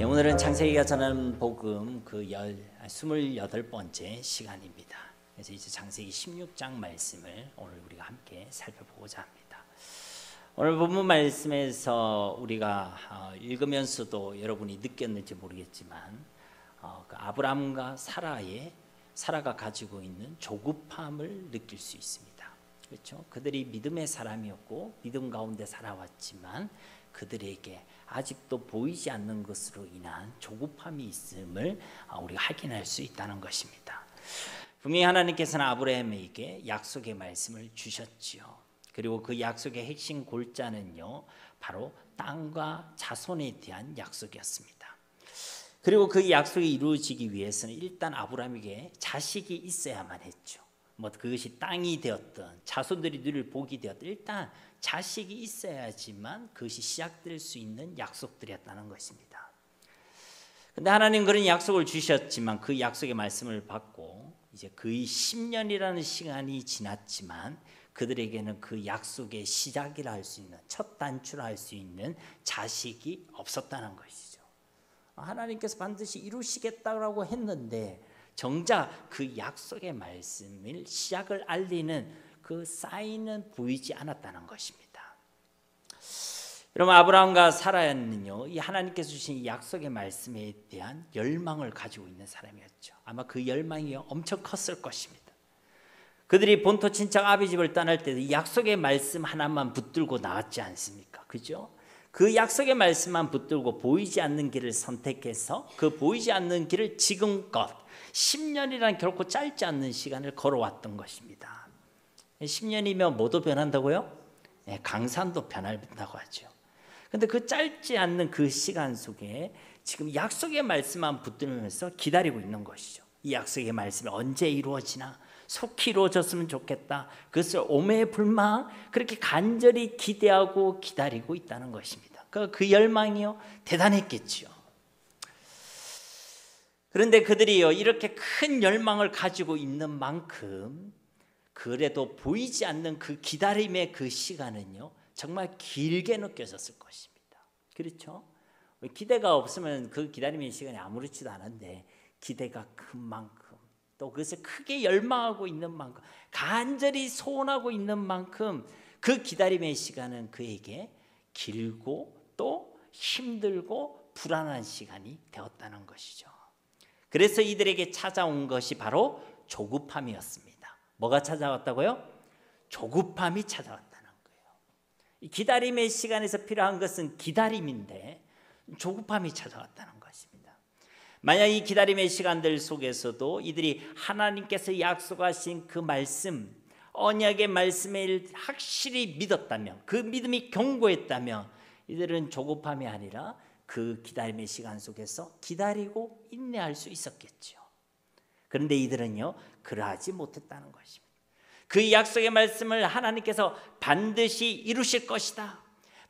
오늘은 창세기가 전하는 복음 28번째 시간입니다. 그래서 이제 창세기 16장 말씀을 오늘 우리가 함께 살펴보고자 합니다. 오늘 본문 말씀에서 우리가 읽으면서도 여러분이 느꼈는지 모르겠지만 그 아브라함과 사라가 가지고 있는 조급함을 느낄 수 있습니다. 그렇죠? 그들이 믿음의 사람이었고 믿음 가운데 살아왔지만 그들에게 아직도 보이지 않는 것으로 인한 조급함이 있음을 우리가 확인할 수 있다는 것입니다. 분명히 하나님께서는 아브라함에게 약속의 말씀을 주셨지요. 그리고 그 약속의 핵심 골자는요, 바로 땅과 자손에 대한 약속이었습니다. 그리고 그 약속이 이루어지기 위해서는 일단 아브라함에게 자식이 있어야만 했죠. 그것이 땅이 되었든 자손들이 늘 복이 되었든 일단 자식이 있어야지만 그것이 시작될 수 있는 약속들이었다는 것입니다. 그런데 하나님 그런 약속을 주셨지만 그 약속의 말씀을 받고 이제 거의 10년이라는 시간이 지났지만 그들에게는 그 약속의 시작이라 할 수 있는 첫 단추라 할 수 있는 자식이 없었다는 것이죠. 하나님께서 반드시 이루시겠다고 했는데 정작 그 약속의 말씀을 시작을 알리는 그 사인은 보이지 않았다는 것입니다. 여러분, 아브라함과 사라는요, 이 하나님께서 주신 이 약속의 말씀에 대한 열망을 가지고 있는 사람이었죠. 아마 그 열망이 엄청 컸을 것입니다. 그들이 본토 친척 아비 집을 떠날 때도 이 약속의 말씀 하나만 붙들고 나왔지 않습니까? 그죠? 그 약속의 말씀만 붙들고 보이지 않는 길을 선택해서 그 보이지 않는 길을 지금껏 10년이란 결코 짧지 않는 시간을 걸어왔던 것입니다. 10년이면 뭐도 변한다고요? 네, 강산도 변한다고 하죠. 그런데 그 짧지 않는 그 시간 속에 지금 약속의 말씀만 붙들면서 기다리고 있는 것이죠. 이 약속의 말씀이 언제 이루어지나, 속히 이루어졌으면 좋겠다. 그것을 오매불망 그렇게 간절히 기대하고 기다리고 있다는 것입니다. 그 열망이요, 대단했겠죠. 그런데 그들이요, 이렇게 큰 열망을 가지고 있는 만큼 그래도 보이지 않는 그 기다림의 그 시간은요, 정말 길게 느껴졌을 것입니다. 그렇죠? 기대가 없으면 그 기다림의 시간이 아무렇지도 않은데 기대가 큰 만큼 또 그것을 크게 열망하고 있는 만큼 간절히 소원하고 있는 만큼 그 기다림의 시간은 그에게 길고 또 힘들고 불안한 시간이 되었다는 것이죠. 그래서 이들에게 찾아온 것이 바로 조급함이었습니다. 뭐가 찾아왔다고요? 조급함이 찾아왔다는 거예요. 이 기다림의 시간에서 필요한 것은 기다림인데 조급함이 찾아왔다는 것입니다. 만약 이 기다림의 시간들 속에서도 이들이 하나님께서 약속하신 그 말씀, 언약의 말씀을 확실히 믿었다면, 그 믿음이 견고했다면 이들은 조급함이 아니라 그 기다림의 시간 속에서 기다리고 인내할 수 있었겠죠. 그런데 이들은요, 그러하지 못했다는 것입니다. 그 약속의 말씀을 하나님께서 반드시 이루실 것이다.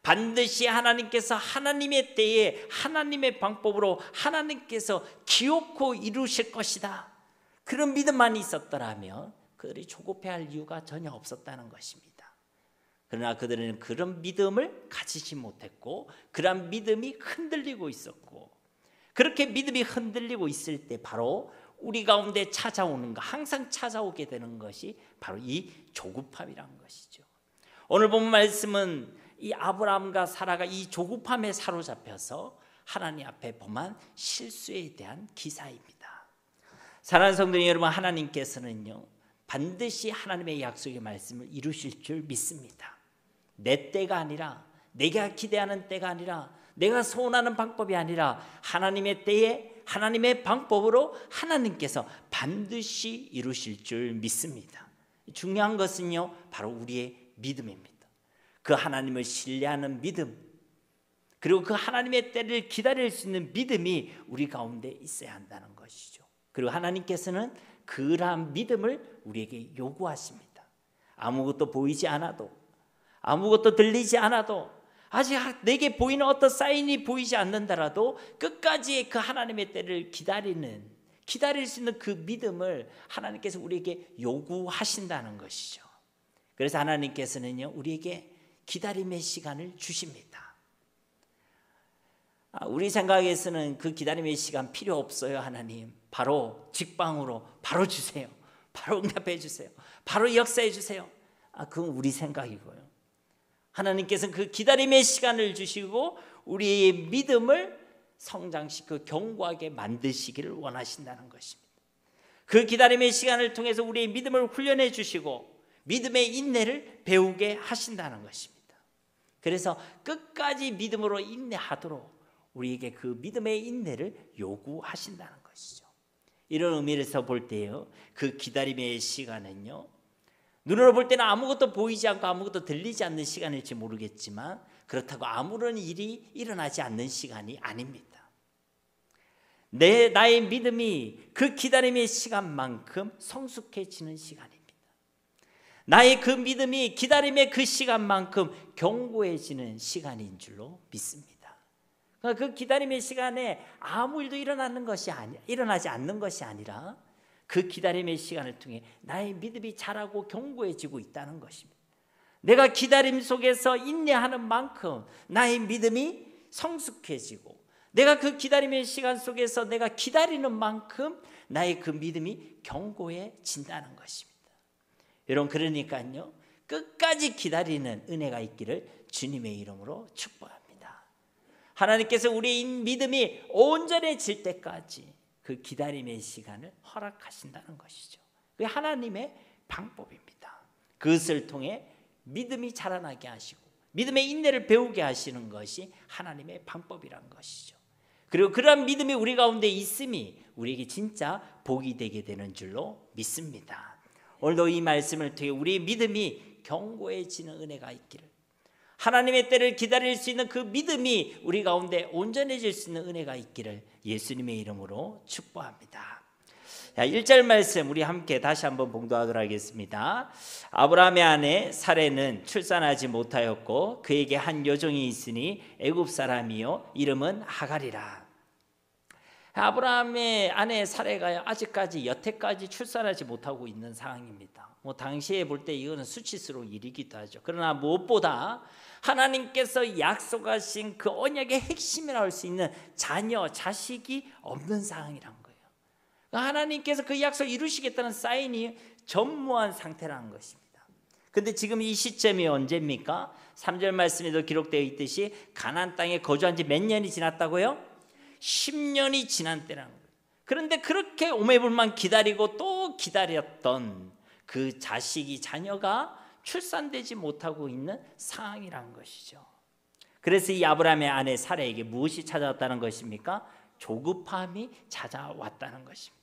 반드시 하나님께서 하나님의 때에 하나님의 방법으로 하나님께서 기어코 이루실 것이다. 그런 믿음만 있었더라면 그들이 조급해할 이유가 전혀 없었다는 것입니다. 그러나 그들은 그런 믿음을 가지지 못했고 그런 믿음이 흔들리고 있었고, 그렇게 믿음이 흔들리고 있을 때 바로 우리 가운데 찾아오는 것, 항상 찾아오게 되는 것이 바로 이 조급함이라는 것이죠. 오늘 본 말씀은 이 아브라함과 사라가 이 조급함에 사로잡혀서 하나님 앞에 범한 실수에 대한 기사입니다. 사랑하는 성도 여러분, 하나님께서는요, 반드시 하나님의 약속의 말씀을 이루실 줄 믿습니다. 내 때가 아니라, 내가 기대하는 때가 아니라, 내가 소원하는 방법이 아니라 하나님의 때에 하나님의 방법으로 하나님께서 반드시 이루실 줄 믿습니다. 중요한 것은요, 바로 우리의 믿음입니다. 그 하나님을 신뢰하는 믿음, 그리고 그 하나님의 때를 기다릴 수 있는 믿음이 우리 가운데 있어야 한다는 것이죠. 그리고 하나님께서는 그러한 믿음을 우리에게 요구하십니다. 아무것도 보이지 않아도, 아무것도 들리지 않아도, 아직 내게 보이는 어떤 사인이 보이지 않는다라도 끝까지 그 하나님의 때를 기다릴 수 있는 그 믿음을 하나님께서 우리에게 요구하신다는 것이죠. 그래서 하나님께서는요, 우리에게 기다림의 시간을 주십니다. 우리 생각에서는 그 기다림의 시간 필요 없어요. 하나님 바로 직방으로 바로 주세요. 바로 응답해 주세요. 바로 역사해 주세요. 그건 우리 생각이고요. 하나님께서는 그 기다림의 시간을 주시고 우리의 믿음을 성장시키고 견고하게 만드시기를 원하신다는 것입니다. 그 기다림의 시간을 통해서 우리의 믿음을 훈련해 주시고 믿음의 인내를 배우게 하신다는 것입니다. 그래서 끝까지 믿음으로 인내하도록 우리에게 그 믿음의 인내를 요구하신다는 것이죠. 이런 의미에서 볼 때요, 그 기다림의 시간은요, 눈으로 볼 때는 아무것도 보이지 않고 아무것도 들리지 않는 시간일지 모르겠지만 그렇다고 아무런 일이 일어나지 않는 시간이 아닙니다. 나의 믿음이 그 기다림의 시간만큼 성숙해지는 시간입니다. 나의 그 믿음이 기다림의 그 시간만큼 견고해지는 시간인 줄로 믿습니다. 그러니까 그 기다림의 시간에 아무 일도 일어나지 않는 것이 아니라 그 기다림의 시간을 통해 나의 믿음이 자라고 견고해지고 있다는 것입니다. 내가 기다림 속에서 인내하는 만큼 나의 믿음이 성숙해지고 내가 그 기다림의 시간 속에서 내가 기다리는 만큼 나의 그 믿음이 견고해진다는 것입니다. 여러분, 그러니까요, 끝까지 기다리는 은혜가 있기를 주님의 이름으로 축복합니다. 하나님께서 우리의 믿음이 온전해질 때까지 그 기다림의 시간을 허락하신다는 것이죠. 그게 하나님의 방법입니다. 그것을 통해 믿음이 자라나게 하시고 믿음의 인내를 배우게 하시는 것이 하나님의 방법이란 것이죠. 그리고 그러한 믿음이 우리 가운데 있음이 우리에게 진짜 복이 되게 되는 줄로 믿습니다. 오늘도 이 말씀을 통해 우리의 믿음이 견고해지는 은혜가 있기를, 하나님의 때를 기다릴 수 있는 그 믿음이 우리 가운데 온전해질 수 있는 은혜가 있기를 예수님의 이름으로 축복합니다. 1절 말씀 우리 함께 다시 한번 봉독하도록 하겠습니다. 아브라함의 아내 사레는 출산하지 못하였고 그에게 한 여종이 있으니 애굽 사람이요 이름은 하갈이라. 아브라함의 아내 사레가 아직까지 여태까지 출산하지 못하고 있는 상황입니다. 당시에 볼 때 이거는 수치스러운 일이기도 하죠. 그러나 무엇보다 하나님께서 약속하신 그 언약의 핵심이라 할 수 있는 자식이 없는 상황이란 거예요. 하나님께서 그 약속을 이루시겠다는 사인이 전무한 상태라는 것입니다. 그런데 지금 이 시점이 언제입니까? 3절 말씀에도 기록되어 있듯이 가나안 땅에 거주한 지 몇 년이 지났다고요? 10년이 지난 때라는 거예요. 그런데 그렇게 오매불만 기다리고 또 기다렸던 그 자녀가 출산되지 못하고 있는 상황이란 것이죠. 그래서 이 아브라함의 아내 사레에게 무엇이 찾아왔다는 것입니까? 조급함이 찾아왔다는 것입니다.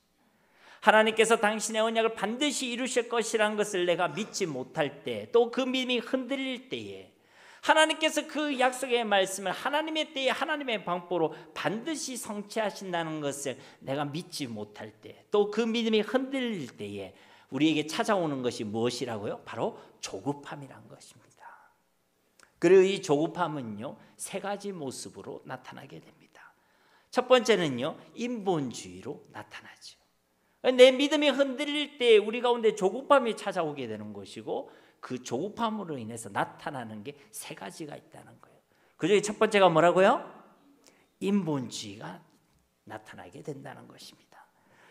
하나님께서 당신의 언약을 반드시 이루실 것이라는 것을 내가 믿지 못할 때, 또 그 믿음이 흔들릴 때에 하나님께서 그 약속의 말씀을 하나님의 때에 하나님의 방법으로 반드시 성취하신다는 것을 내가 믿지 못할 때, 또 그 믿음이 흔들릴 때에 우리에게 찾아오는 것이 무엇이라고요? 바로 조급함이란 것입니다. 그리고 이 조급함은요, 세 가지 모습으로 나타나게 됩니다. 첫 번째는요, 인본주의로 나타나죠. 내 믿음이 흔들릴 때 우리 가운데 조급함이 찾아오게 되는 것이고, 그 조급함으로 인해서 나타나는 게 세 가지가 있다는 거예요. 그중에 첫 번째가 뭐라고요? 인본주의가 나타나게 된다는 것입니다.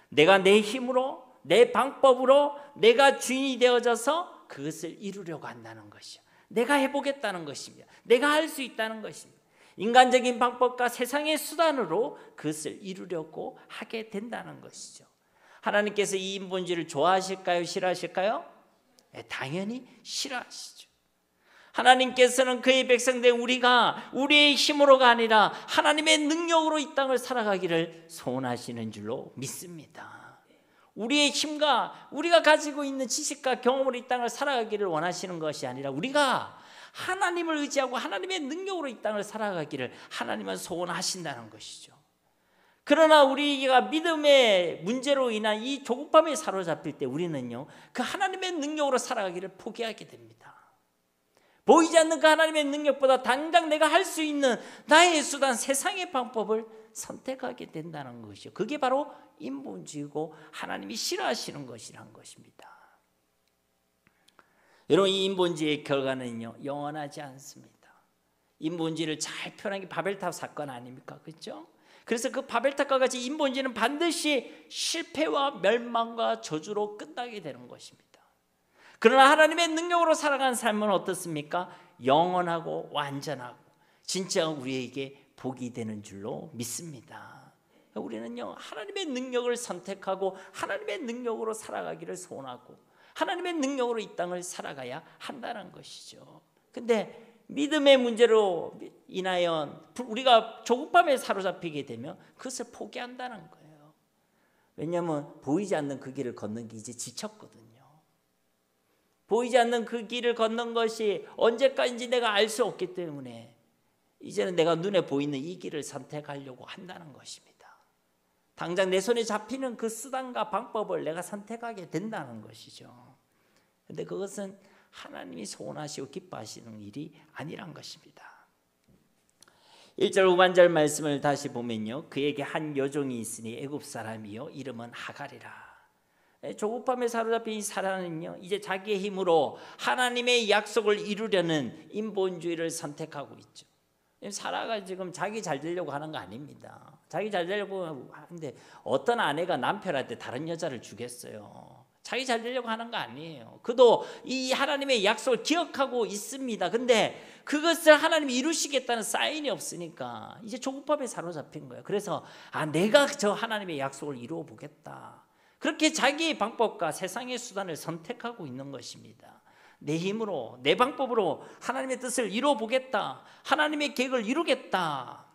내가 내 힘으로, 내 방법으로 내가 주인이 되어져서 그것을 이루려고 한다는 것이요, 내가 해보겠다는 것입니다. 내가 할 수 있다는 것입니다. 인간적인 방법과 세상의 수단으로 그것을 이루려고 하게 된다는 것이죠. 하나님께서 이 인본주의를 좋아하실까요? 싫어하실까요? 당연히 싫어하시죠. 하나님께서는 그의 백성된 우리가 우리의 힘으로가 아니라 하나님의 능력으로 이 땅을 살아가기를 소원하시는 줄로 믿습니다. 우리의 힘과 우리가 가지고 있는 지식과 경험으로 이 땅을 살아가기를 원하시는 것이 아니라 우리가 하나님을 의지하고 하나님의 능력으로 이 땅을 살아가기를 하나님은 소원하신다는 것이죠. 그러나 우리가 믿음의 문제로 인한 이 조급함에 사로잡힐 때 우리는요, 그 하나님의 능력으로 살아가기를 포기하게 됩니다. 보이지 않는 그 하나님의 능력보다 당장 내가 할 수 있는 나의 수단, 세상의 방법을 선택하게 된다는 것이요, 그게 바로 인본주의고 하나님이 싫어하시는 것이란 것입니다. 여러분, 이 인본주의의 결과는요 영원하지 않습니다. 인본주의를 잘 표현한 게 바벨탑 사건 아닙니까? 그렇죠? 그래서 그 바벨탑과 같이 인본주의는 반드시 실패와 멸망과 저주로 끝나게 되는 것입니다. 그러나 하나님의 능력으로 살아가는 삶은 어떻습니까? 영원하고 완전하고 진짜 우리에게 복이 되는 줄로 믿습니다. 우리는요 하나님의 능력을 선택하고 하나님의 능력으로 살아가기를 소원하고 하나님의 능력으로 이 땅을 살아가야 한다는 것이죠. 근데 믿음의 문제로 인하여 우리가 조급함에 사로잡히게 되면 그것을 포기한다는 거예요. 왜냐하면 보이지 않는 그 길을 걷는 게 이제 지쳤거든요. 보이지 않는 그 길을 걷는 것이 언제까지인지 내가 알 수 없기 때문에 이제는 내가 눈에 보이는 이 길을 선택하려고 한다는 것입니다. 당장 내 손에 잡히는 그 수단과 방법을 내가 선택하게 된다는 것이죠. 그런데 그것은 하나님이 소원하시고 기뻐하시는 일이 아니란 것입니다. 1절 후반절 말씀을 다시 보면요, 그에게 한 여종이 있으니 애굽 사람이요 이름은 하갈이라. 조급함에 사로잡힌 이 사람은요 이제 자기의 힘으로 하나님의 약속을 이루려는 인본주의를 선택하고 있죠. 사라가 지금 자기 잘 되려고 하는 거 아닙니다. 자기 잘 되려고 하는데 어떤 아내가 남편한테 다른 여자를 주겠어요. 자기 잘 되려고 하는 거 아니에요. 그도 이 하나님의 약속을 기억하고 있습니다. 근데 그것을 하나님이 이루시겠다는 사인이 없으니까 이제 조급함에 사로잡힌 거예요. 그래서 내가 저 하나님의 약속을 이루어 보겠다. 그렇게 자기의 방법과 세상의 수단을 선택하고 있는 것입니다. 내 힘으로 내 방법으로 하나님의 뜻을 이루어 보겠다. 하나님의 계획을 이루겠다.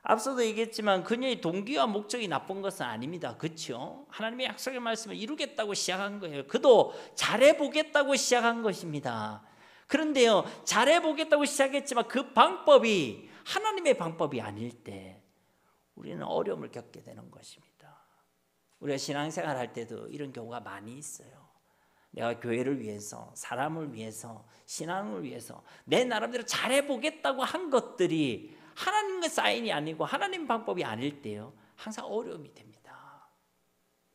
앞서도 얘기했지만 그녀의 동기와 목적이 나쁜 것은 아닙니다. 그렇죠? 하나님의 약속의 말씀을 이루겠다고 시작한 거예요. 그도 잘해보겠다고 시작한 것입니다. 그런데요 잘해보겠다고 시작했지만 그 방법이 하나님의 방법이 아닐 때 우리는 어려움을 겪게 되는 것입니다. 우리가 신앙생활 할 때도 이런 경우가 많이 있어요. 내가 교회를 위해서, 사람을 위해서, 신앙을 위해서 내 나름대로 잘해보겠다고 한 것들이 하나님의 사인이 아니고 하나님 방법이 아닐 때요 항상 어려움이 됩니다.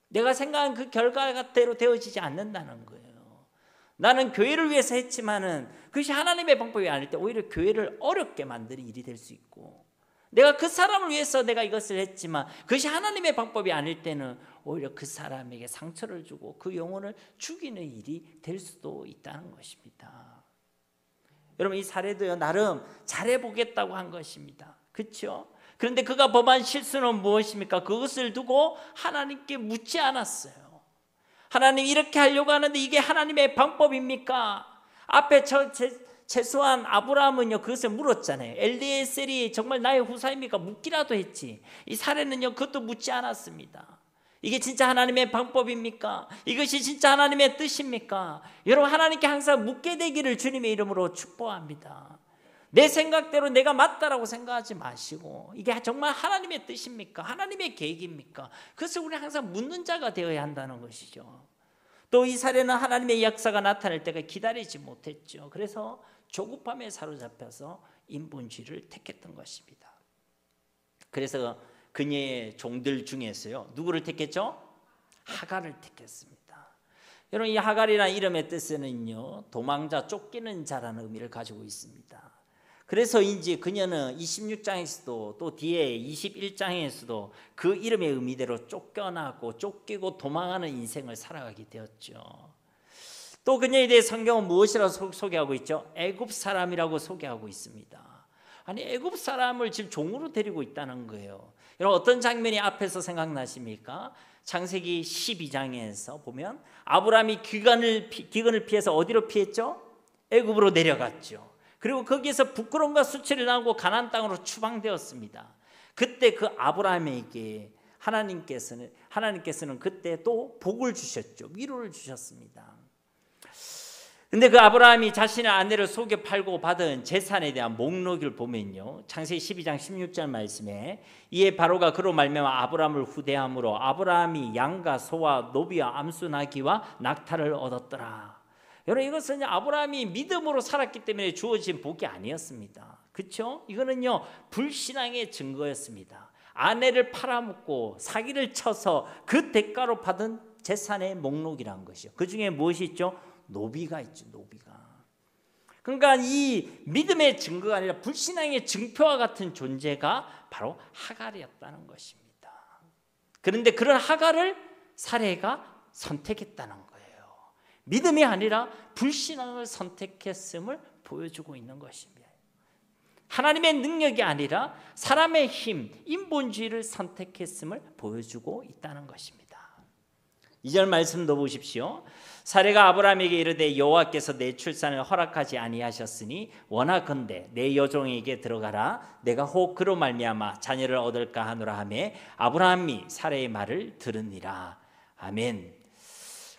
내가 생각한 그 결과대로 되어지지 않는다는 거예요. 나는 교회를 위해서 했지만은 그것이 하나님의 방법이 아닐 때 오히려 교회를 어렵게 만드는 일이 될 수 있고, 내가 그 사람을 위해서 내가 이것을 했지만 그것이 하나님의 방법이 아닐 때는 오히려 그 사람에게 상처를 주고 그 영혼을 죽이는 일이 될 수도 있다는 것입니다. 여러분, 이 사례도요 나름 잘해보겠다고 한 것입니다. 그렇죠? 그런데 그가 범한 실수는 무엇입니까? 그것을 두고 하나님께 묻지 않았어요. 하나님, 이렇게 하려고 하는데 이게 하나님의 방법입니까? 앞에 최소한 아브라함은요 그것을 물었잖아요. 엘리에셀이 정말 나의 후사입니까? 묻기라도 했지. 이 사례는요 그것도 묻지 않았습니다. 이게 진짜 하나님의 방법입니까? 이것이 진짜 하나님의 뜻입니까? 여러분, 하나님께 항상 묻게 되기를 주님의 이름으로 축복합니다. 내 생각대로 내가 맞다라고 생각하지 마시고 이게 정말 하나님의 뜻입니까? 하나님의 계획입니까? 그것을 우리 항상 묻는 자가 되어야 한다는 것이죠. 또 이 사례는 하나님의 역사가 나타날 때가 기다리지 못했죠. 그래서 조급함에 사로잡혀서 인본주의를 택했던 것입니다. 그래서 그녀의 종들 중에서요 누구를 택했죠? 하갈을 택했습니다. 여러분, 이 하갈이라는 이름의 뜻에는요 도망자, 쫓기는 자라는 의미를 가지고 있습니다. 그래서인지 그녀는 26장에서도 또 뒤에 21장에서도 그 이름의 의미대로 쫓겨나고 쫓기고 도망하는 인생을 살아가게 되었죠. 또 그녀에 대해 성경은 무엇이라고 소개하고 있죠? 애굽 사람이라고 소개하고 있습니다. 아니, 애굽 사람을 지금 종으로 데리고 있다는 거예요. 여러분, 어떤 장면이 앞에서 생각나십니까? 창세기 12장에서 보면 아브라함이 기근을 피해서 어디로 피했죠? 애굽으로 내려갔죠. 그리고 거기에서 부끄러움과 수치를 당하고 가나안 땅으로 추방되었습니다. 그때 그 아브라함에게 하나님께서는 그때 또 복을 주셨죠. 위로를 주셨습니다. 근데 그 아브라함이 자신의 아내를 속여 팔고 받은 재산에 대한 목록을 보면요, 창세기 12장 16절 말씀에 이에 바로가 그로 말미암아 아브라함을 후대함으로 아브라함이 양과 소와 노비와 암수 나귀와 낙타를 얻었더라. 여러분, 이것은 아브라함이 믿음으로 살았기 때문에 주어진 복이 아니었습니다. 그렇죠? 이거는요 불신앙의 증거였습니다. 아내를 팔아먹고 사기를 쳐서 그 대가로 받은 재산의 목록이라는 것이요. 그 중에 무엇이 있죠? 노비가 있죠. 노비가. 그러니까 이 믿음의 증거가 아니라 불신앙의 증표와 같은 존재가 바로 하갈이었다는 것입니다. 그런데 그런 하갈을 사레가 선택했다는 거예요. 믿음이 아니라 불신앙을 선택했음을 보여주고 있는 것입니다. 하나님의 능력이 아니라 사람의 힘, 인본주의를 선택했음을 보여주고 있다는 것입니다. 2절 말씀도 보십시오. 사레가 아브라함에게 이르되 여호와께서 내 출산을 허락하지 아니하셨으니 원하건대 내 여종에게 들어가라. 내가 혹 그로 말미암아 자녀를 얻을까 하노라 하매 아브라함이 사레의 말을 들으니라. 아멘.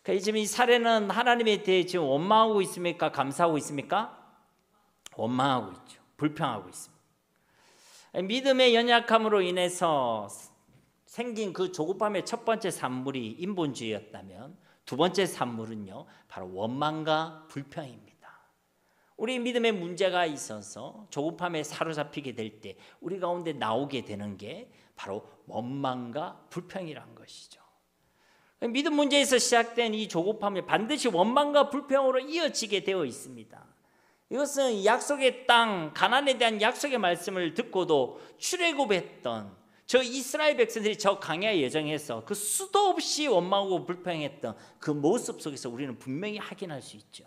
그러니까 지금 이 사레는 하나님에 대해 지금 원망하고 있습니까? 감사하고 있습니까? 원망하고 있죠. 불평하고 있습니다. 믿음의 연약함으로 인해서 생긴 그 조급함의 첫 번째 산물이 인본주의였다면 두 번째 산물은요, 바로 원망과 불평입니다. 우리 믿음에 문제가 있어서 조급함에 사로잡히게 될 때 우리 가운데 나오게 되는 게 바로 원망과 불평이란 것이죠. 믿음 문제에서 시작된 이 조급함이 반드시 원망과 불평으로 이어지게 되어 있습니다. 이것은 약속의 땅 가나안에 대한 약속의 말씀을 듣고도 출애굽했던 저 이스라엘 백성들이 저 광야 여정에서 그 수도 없이 원망하고 불평했던 그 모습 속에서 우리는 분명히 확인할 수 있죠.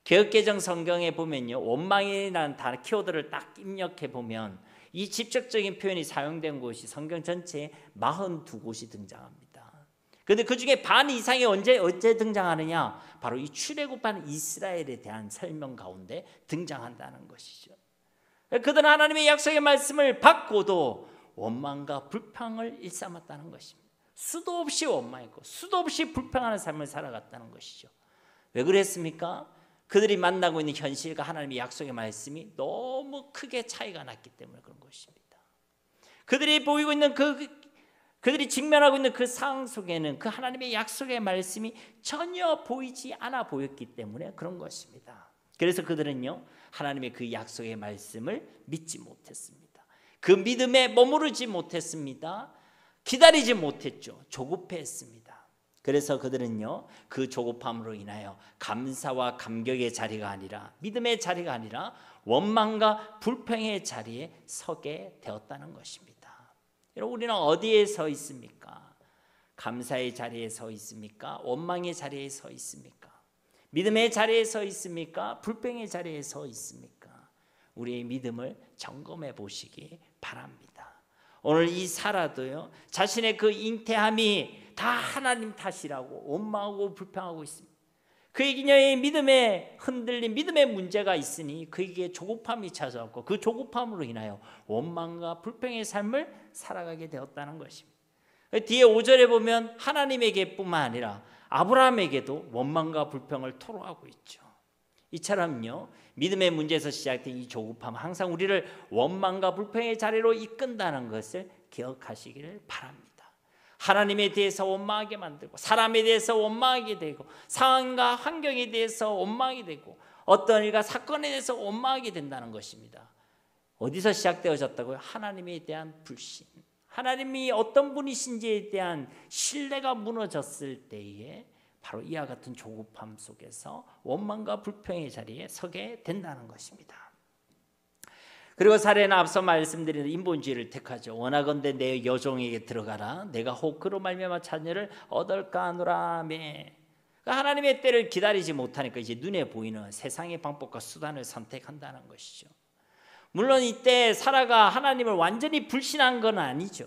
개역개정 성경에 보면요, 원망이라는 단어 키워드를 딱 입력해 보면 이 직접적인 표현이 사용된 곳이 성경 전체에 42곳이 등장합니다. 그런데 그 중에 반 이상이 언제 등장하느냐? 바로 이 출애굽한 이스라엘에 대한 설명 가운데 등장한다는 것이죠. 그들은 하나님의 약속의 말씀을 받고도 원망과 불평을 일삼았다는 것입니다. 수도 없이 원망했고 수도 없이 불평하는 삶을 살아갔다는 것이죠. 왜 그랬습니까? 그들이 만나고 있는 현실과 하나님의 약속의 말씀이 너무 크게 차이가 났기 때문에 그런 것입니다. 그들이 보이고 있는 그들이 직면하고 있는 그 상황 속에는 그 하나님의 약속의 말씀이 전혀 보이지 않아 보였기 때문에 그런 것입니다. 그래서 그들은요, 하나님의 그 약속의 말씀을 믿지 못했습니다. 그 믿음에 머무르지 못했습니다. 기다리지 못했죠. 조급해했습니다. 그래서 그들은요, 그 조급함으로 인하여 감사와 감격의 자리가 아니라, 믿음의 자리가 아니라 원망과 불평의 자리에 서게 되었다는 것입니다. 여러분, 우리는 어디에 서 있습니까? 감사의 자리에 서 있습니까? 원망의 자리에 서 있습니까? 믿음의 자리에 서 있습니까? 불평의 자리에 서 있습니까? 우리의 믿음을 점검해 보시기 바랍니다. 오늘 이 사라도요, 자신의 그 잉태함이 다 하나님 탓이라고 원망하고 불평하고 있습니다. 그녀의 믿음에 흔들린 믿음의 문제가 있으니 그에게 조급함이 찾아왔고 그 조급함으로 인하여 원망과 불평의 삶을 살아가게 되었다는 것입니다. 뒤에 5절에 보면 하나님에게 뿐만 아니라 아브라함에게도 원망과 불평을 토로하고 있죠. 이처럼요, 믿음의 문제에서 시작된 이 조급함은 항상 우리를 원망과 불평의 자리로 이끈다는 것을 기억하시기를 바랍니다. 하나님에 대해서 원망하게 만들고 사람에 대해서 원망하게 되고 상황과 환경에 대해서 원망하게 되고 어떤 일과 사건에 대해서 원망하게 된다는 것입니다. 어디서 시작되어졌다고요? 하나님에 대한 불신, 하나님이 어떤 분이신지에 대한 신뢰가 무너졌을 때에 바로 이와 같은 조급함 속에서 원망과 불평의 자리에 서게 된다는 것입니다. 그리고 사례는 앞서 말씀드린 인본주의를 택하죠. 원하건대 내 여종에게 들어가라. 내가 혹 그로 말미암아 자녀를 얻을까 하노라. 그러니까 하나님의 때를 기다리지 못하니까 이제 눈에 보이는 세상의 방법과 수단을 선택한다는 것이죠. 물론 이때 사라가 하나님을 완전히 불신한 건 아니죠.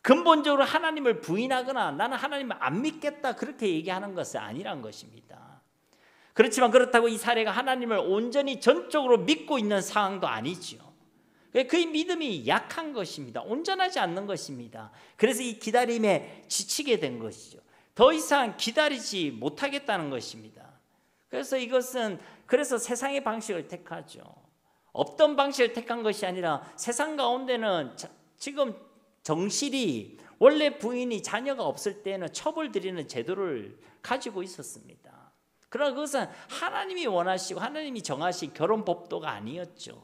근본적으로 하나님을 부인하거나 나는 하나님을 안 믿겠다 그렇게 얘기하는 것은 아니란 것입니다. 그렇지만 그렇다고 이 사례가 하나님을 온전히 전적으로 믿고 있는 상황도 아니죠. 그의 믿음이 약한 것입니다. 온전하지 않는 것입니다. 그래서 이 기다림에 지치게 된 것이죠. 더 이상 기다리지 못하겠다는 것입니다. 그래서 세상의 방식을 택하죠. 없던 방식을 택한 것이 아니라 세상 가운데는 지금 정실이 원래 부인이 자녀가 없을 때는 처벌 드리는 제도를 가지고 있었습니다. 그러나 그것은 하나님이 원하시고 하나님이 정하신 결혼법도가 아니었죠.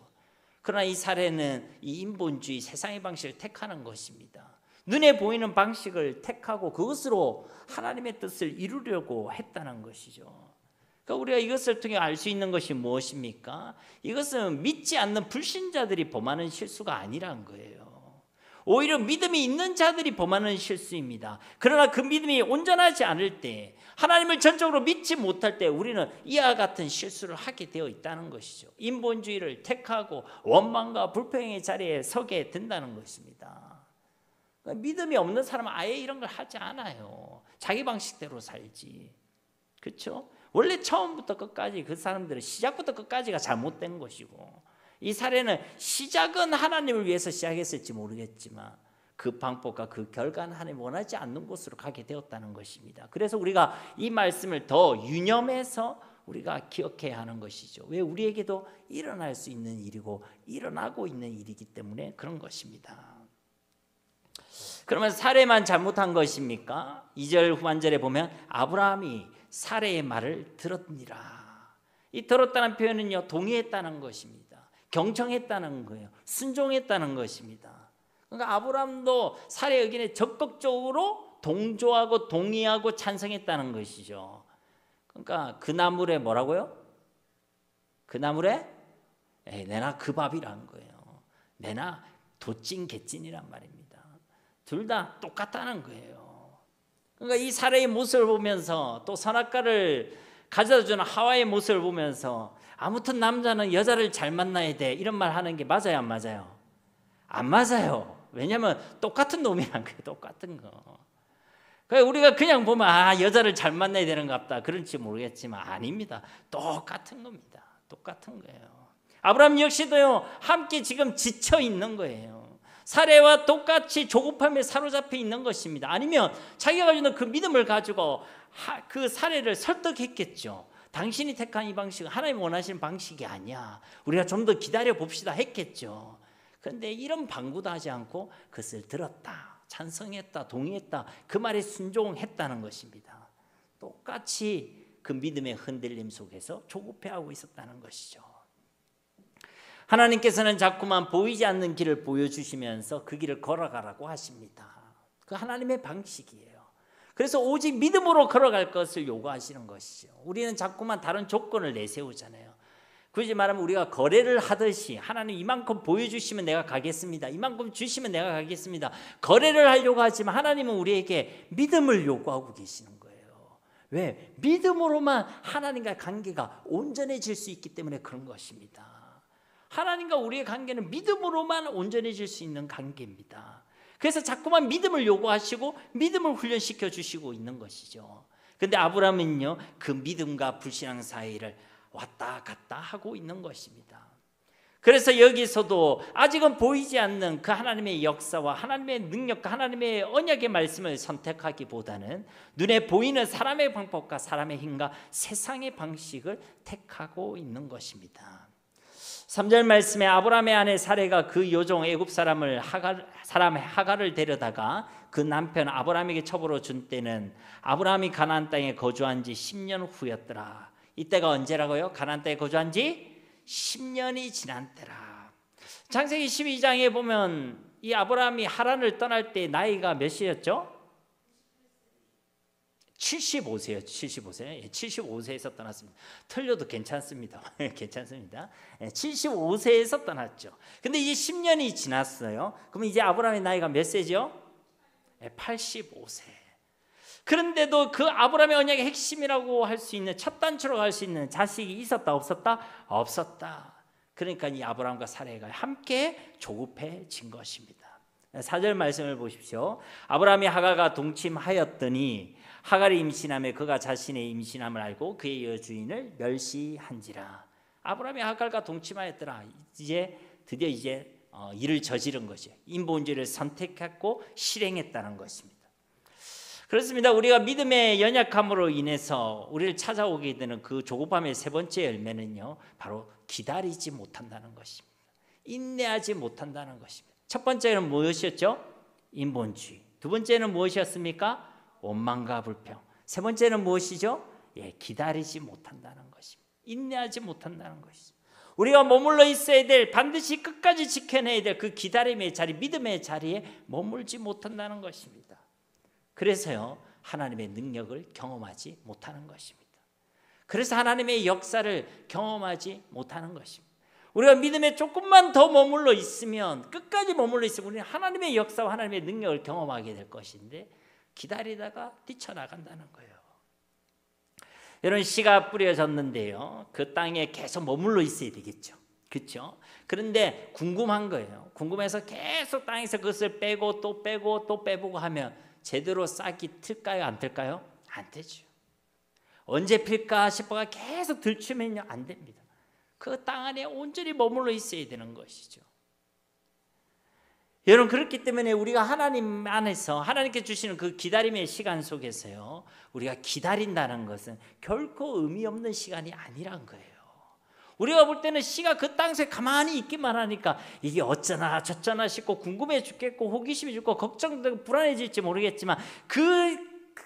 그러나 이 사례는 이 인본주의 세상의 방식을 택하는 것입니다. 눈에 보이는 방식을 택하고 그것으로 하나님의 뜻을 이루려고 했다는 것이죠. 그러니까 우리가 이것을 통해 알 수 있는 것이 무엇입니까? 이것은 믿지 않는 불신자들이 범하는 실수가 아니란 거예요. 오히려 믿음이 있는 자들이 범하는 실수입니다. 그러나 그 믿음이 온전하지 않을 때, 하나님을 전적으로 믿지 못할 때 우리는 이와 같은 실수를 하게 되어 있다는 것이죠. 인본주의를 택하고 원망과 불평의 자리에 서게 된다는 것입니다. 그러니까 믿음이 없는 사람은 아예 이런 걸 하지 않아요. 자기 방식대로 살지. 그렇죠? 원래 처음부터 끝까지 그 사람들은 시작부터 끝까지가 잘못된 것이고, 이 사례는 시작은 하나님을 위해서 시작했을지 모르겠지만 그 방법과 그 결과는 하나님 원하지 않는 곳으로 가게 되었다는 것입니다. 그래서 우리가 이 말씀을 더 유념해서 우리가 기억해야 하는 것이죠. 왜? 우리에게도 일어날 수 있는 일이고 일어나고 있는 일이기 때문에 그런 것입니다. 그러면 사례만 잘못한 것입니까? 2절 후반절에 보면 아브라함이 사례의 말을 들었니라. 이 들었다는 표현은요, 동의했다는 것입니다. 경청했다는 거예요. 순종했다는 것입니다. 그러니까 아브라함도 사례의 의견에 적극적으로 동조하고 동의하고 찬성했다는 것이죠. 그러니까 그 나물에 뭐라고요? 그 나물에 내나 그 밥이라는 거예요. 내나 도찐 개찐이란 말입니다. 둘 다 똑같다는 거예요. 그러니까 이 사례의 모습을 보면서 또 선악과를 가져다주는 하와의 모습을 보면서 아무튼 남자는 여자를 잘 만나야 돼, 이런 말 하는 게 맞아요, 안 맞아요? 안 맞아요. 왜냐하면 똑같은 놈이란 거예요. 똑같은 거. 그러니까 우리가 그냥 보면 여자를 잘 만나야 되는 것 같다, 그런지 모르겠지만 아닙니다. 똑같은 겁니다. 똑같은 거예요. 아브라함 역시도요, 함께 지금 지쳐 있는 거예요. 사례와 똑같이 조급함에 사로잡혀 있는 것입니다. 아니면 자기가 가지고 있는 그 믿음을 가지고 그 사례를 설득했겠죠. 당신이 택한 이 방식은 하나님 원하시는 방식이 아니야, 우리가 좀 더 기다려 봅시다 했겠죠. 그런데 이런 방구도 하지 않고 그것을 들었다, 찬성했다, 동의했다, 그 말에 순종했다는 것입니다. 똑같이 그 믿음의 흔들림 속에서 조급해하고 있었다는 것이죠. 하나님께서는 자꾸만 보이지 않는 길을 보여주시면서 그 길을 걸어가라고 하십니다. 그 하나님의 방식이에요. 그래서 오직 믿음으로 걸어갈 것을 요구하시는 것이죠. 우리는 자꾸만 다른 조건을 내세우잖아요. 굳이 말하면 우리가 거래를 하듯이 하나님 이만큼 보여주시면 내가 가겠습니다, 이만큼 주시면 내가 가겠습니다, 거래를 하려고 하지만 하나님은 우리에게 믿음을 요구하고 계시는 거예요. 왜? 믿음으로만 하나님과의 관계가 온전해질 수 있기 때문에 그런 것입니다. 하나님과 우리의 관계는 믿음으로만 온전해질 수 있는 관계입니다. 그래서 자꾸만 믿음을 요구하시고 믿음을 훈련시켜 주시고 있는 것이죠. 그런데 아브라함은요, 그 믿음과 불신앙 사이를 왔다 갔다 하고 있는 것입니다. 그래서 여기서도 아직은 보이지 않는 그 하나님의 역사와 하나님의 능력과 하나님의 언약의 말씀을 선택하기보다는 눈에 보이는 사람의 방법과 사람의 힘과 세상의 방식을 택하고 있는 것입니다. 3절 말씀에 아브라함의 아내 사레가 그 요종 애굽 사람을 하갈을 데려다가 그 남편 아브라함에게 첩으로 준 때는 아브라함이 가나안 땅에 거주한 지 10년 후였더라. 이때가 언제라고요? 가나안 땅에 거주한 지 10년이 지난 때라. 창세기 12장에 보면 이 아브라함이 하란을 떠날 때 나이가 몇이었죠? 75세요. 75세. 75세에서 떠났습니다. 틀려도 괜찮습니다. 괜찮습니다. 75세에서 떠났죠. 근데 이제 10년이 지났어요. 그럼 이제 아브라함의 나이가 몇 세죠? 85세. 그런데도 그 아브라함의 언약의 핵심이라고 할 수 있는 첫 단추로 할 수 있는 자식이 있었다 없었다? 없었다. 그러니까 이 아브라함과 사레가 함께 조급해진 것입니다. 4절 말씀을 보십시오. 아브라함이 하갈과 동침하였더니 하갈이 임신하며 그가 자신의 임신함을 알고 그의 여주인을 멸시한지라. 아브라함이 하갈과 동침하였더라. 드디어 일을 저지른 것이에요. 인본주의를 선택했고 실행했다는 것입니다. 그렇습니다. 우리가 믿음의 연약함으로 인해서 우리를 찾아오게 되는 그 조급함의 세 번째 열매는요, 바로 기다리지 못한다는 것입니다. 인내하지 못한다는 것입니다. 첫 번째는 무엇이었죠? 인본주의. 두 번째는 무엇이었습니까? 원망과 불평. 세 번째는 무엇이죠? 기다리지 못한다는 것입니다. 인내하지 못한다는 것입니다. 우리가 머물러 있어야 될, 반드시 끝까지 지켜내야 될 그 기다림의 자리, 믿음의 자리에 머물지 못한다는 것입니다. 그래서요, 하나님의 능력을 경험하지 못하는 것입니다. 그래서 하나님의 역사를 경험하지 못하는 것입니다. 우리가 믿음에 조금만 더 머물러 있으면, 끝까지 머물러 있으면 우리는 하나님의 역사와 하나님의 능력을 경험하게 될 것인데 기다리다가 뛰쳐나간다는 거예요. 여러분, 씨가 뿌려졌는데요, 그 땅에 계속 머물러 있어야 되겠죠. 그렇죠? 그런데 궁금한 거예요. 궁금해서 계속 땅에서 그것을 빼고 또 빼고 또 빼보고 하면 제대로 싹이 틀까요? 안 틀까요? 안 되죠. 언제 필까 싶어가 계속 들추면요, 안 됩니다. 그 땅 안에 온전히 머물러 있어야 되는 것이죠. 여러분, 그렇기 때문에 우리가 하나님 안에서 하나님께 주시는 그 기다림의 시간 속에서요, 우리가 기다린다는 것은 결코 의미 없는 시간이 아니란 거예요. 우리가 볼 때는 씨가 그 땅속에 가만히 있기만 하니까 이게 어쩌나 저쩌나 싶고 궁금해 죽겠고 호기심이 죽고 걱정되고 불안해질지 모르겠지만 그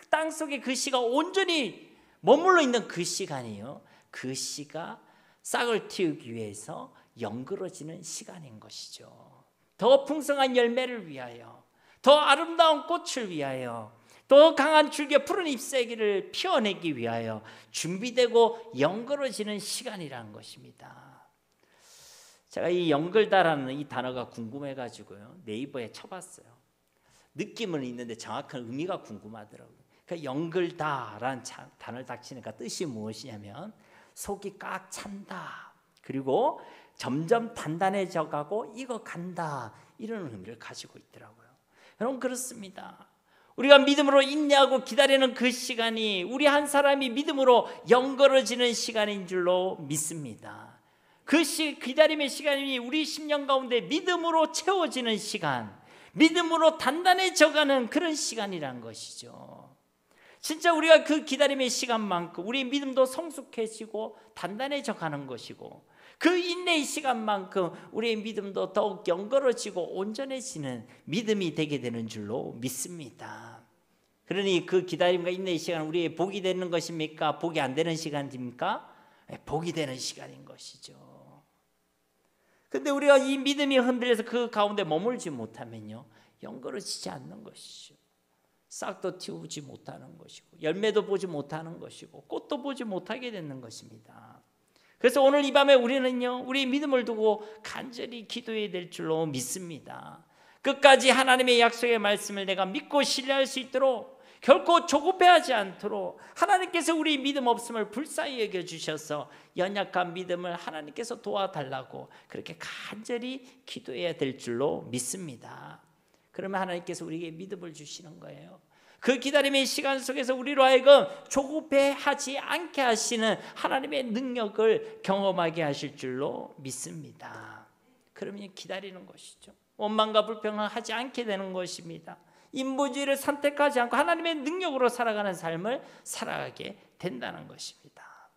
땅속에 그 씨가 온전히 머물러 있는 그 시간이요, 그 씨가 싹을 틔우기 위해서 연그러지는 시간인 것이죠. 더 풍성한 열매를 위하여, 더 아름다운 꽃을 위하여, 더 강한 줄기와 푸른 잎사귀를 피워내기 위하여 준비되고 연그러지는 시간이라는 것입니다. 제가 이 연글다라는 이 단어가 궁금해가지고요, 네이버에 쳐봤어요. 느낌은 있는데 정확한 의미가 궁금하더라고요. 그러니까 연글다라는 단어를 딱 치니까 뜻이 무엇이냐면 속이 꽉 찬다, 그리고 점점 단단해져 가고 익어간다, 이런 의미를 가지고 있더라고요. 여러분, 그렇습니다. 우리가 믿음으로 인내하고 기다리는 그 시간이 우리 한 사람이 믿음으로 연걸어지는 시간인 줄로 믿습니다. 그 기다림의 시간이 우리 심령 가운데 믿음으로 채워지는 시간, 믿음으로 단단해져가는 그런 시간이란 것이죠. 진짜 우리가 그 기다림의 시간만큼 우리 믿음도 성숙해지고 단단해져 가는 것이고, 그 인내의 시간만큼 우리의 믿음도 더욱 연걸어지고 온전해지는 믿음이 되게 되는 줄로 믿습니다. 그러니 그 기다림과 인내의 시간은 우리의 복이 되는 것입니까? 복이 안 되는 시간입니까? 복이 되는 시간인 것이죠. 그런데 우리가 이 믿음이 흔들려서 그 가운데 머물지 못하면요, 연걸어지지 않는 것이죠. 싹도 틔우지 못하는 것이고, 열매도 보지 못하는 것이고, 꽃도 보지 못하게 되는 것입니다. 그래서 오늘 이 밤에 우리는요, 우리 믿음을 두고 간절히 기도해야 될 줄로 믿습니다. 끝까지 하나님의 약속의 말씀을 내가 믿고 신뢰할 수 있도록, 결코 조급해하지 않도록 하나님께서 우리 믿음 없음을 불쌍히 여겨주셔서 연약한 믿음을 하나님께서 도와달라고 그렇게 간절히 기도해야 될 줄로 믿습니다. 그러면 하나님께서 우리에게 믿음을 주시는 거예요. 그 기다림의 시간 속에서 우리로 하여금 조급해하지 않게 하시는 하나님의 능력을 경험하게 하실 줄로 믿습니다. 그러면 기다리는 것이죠. 원망과 불평을 하지 않게 되는 것입니다. 인본주의를 선택하지 않고 하나님의 능력으로 살아가는 삶을 살아가게 된다는 것입니다.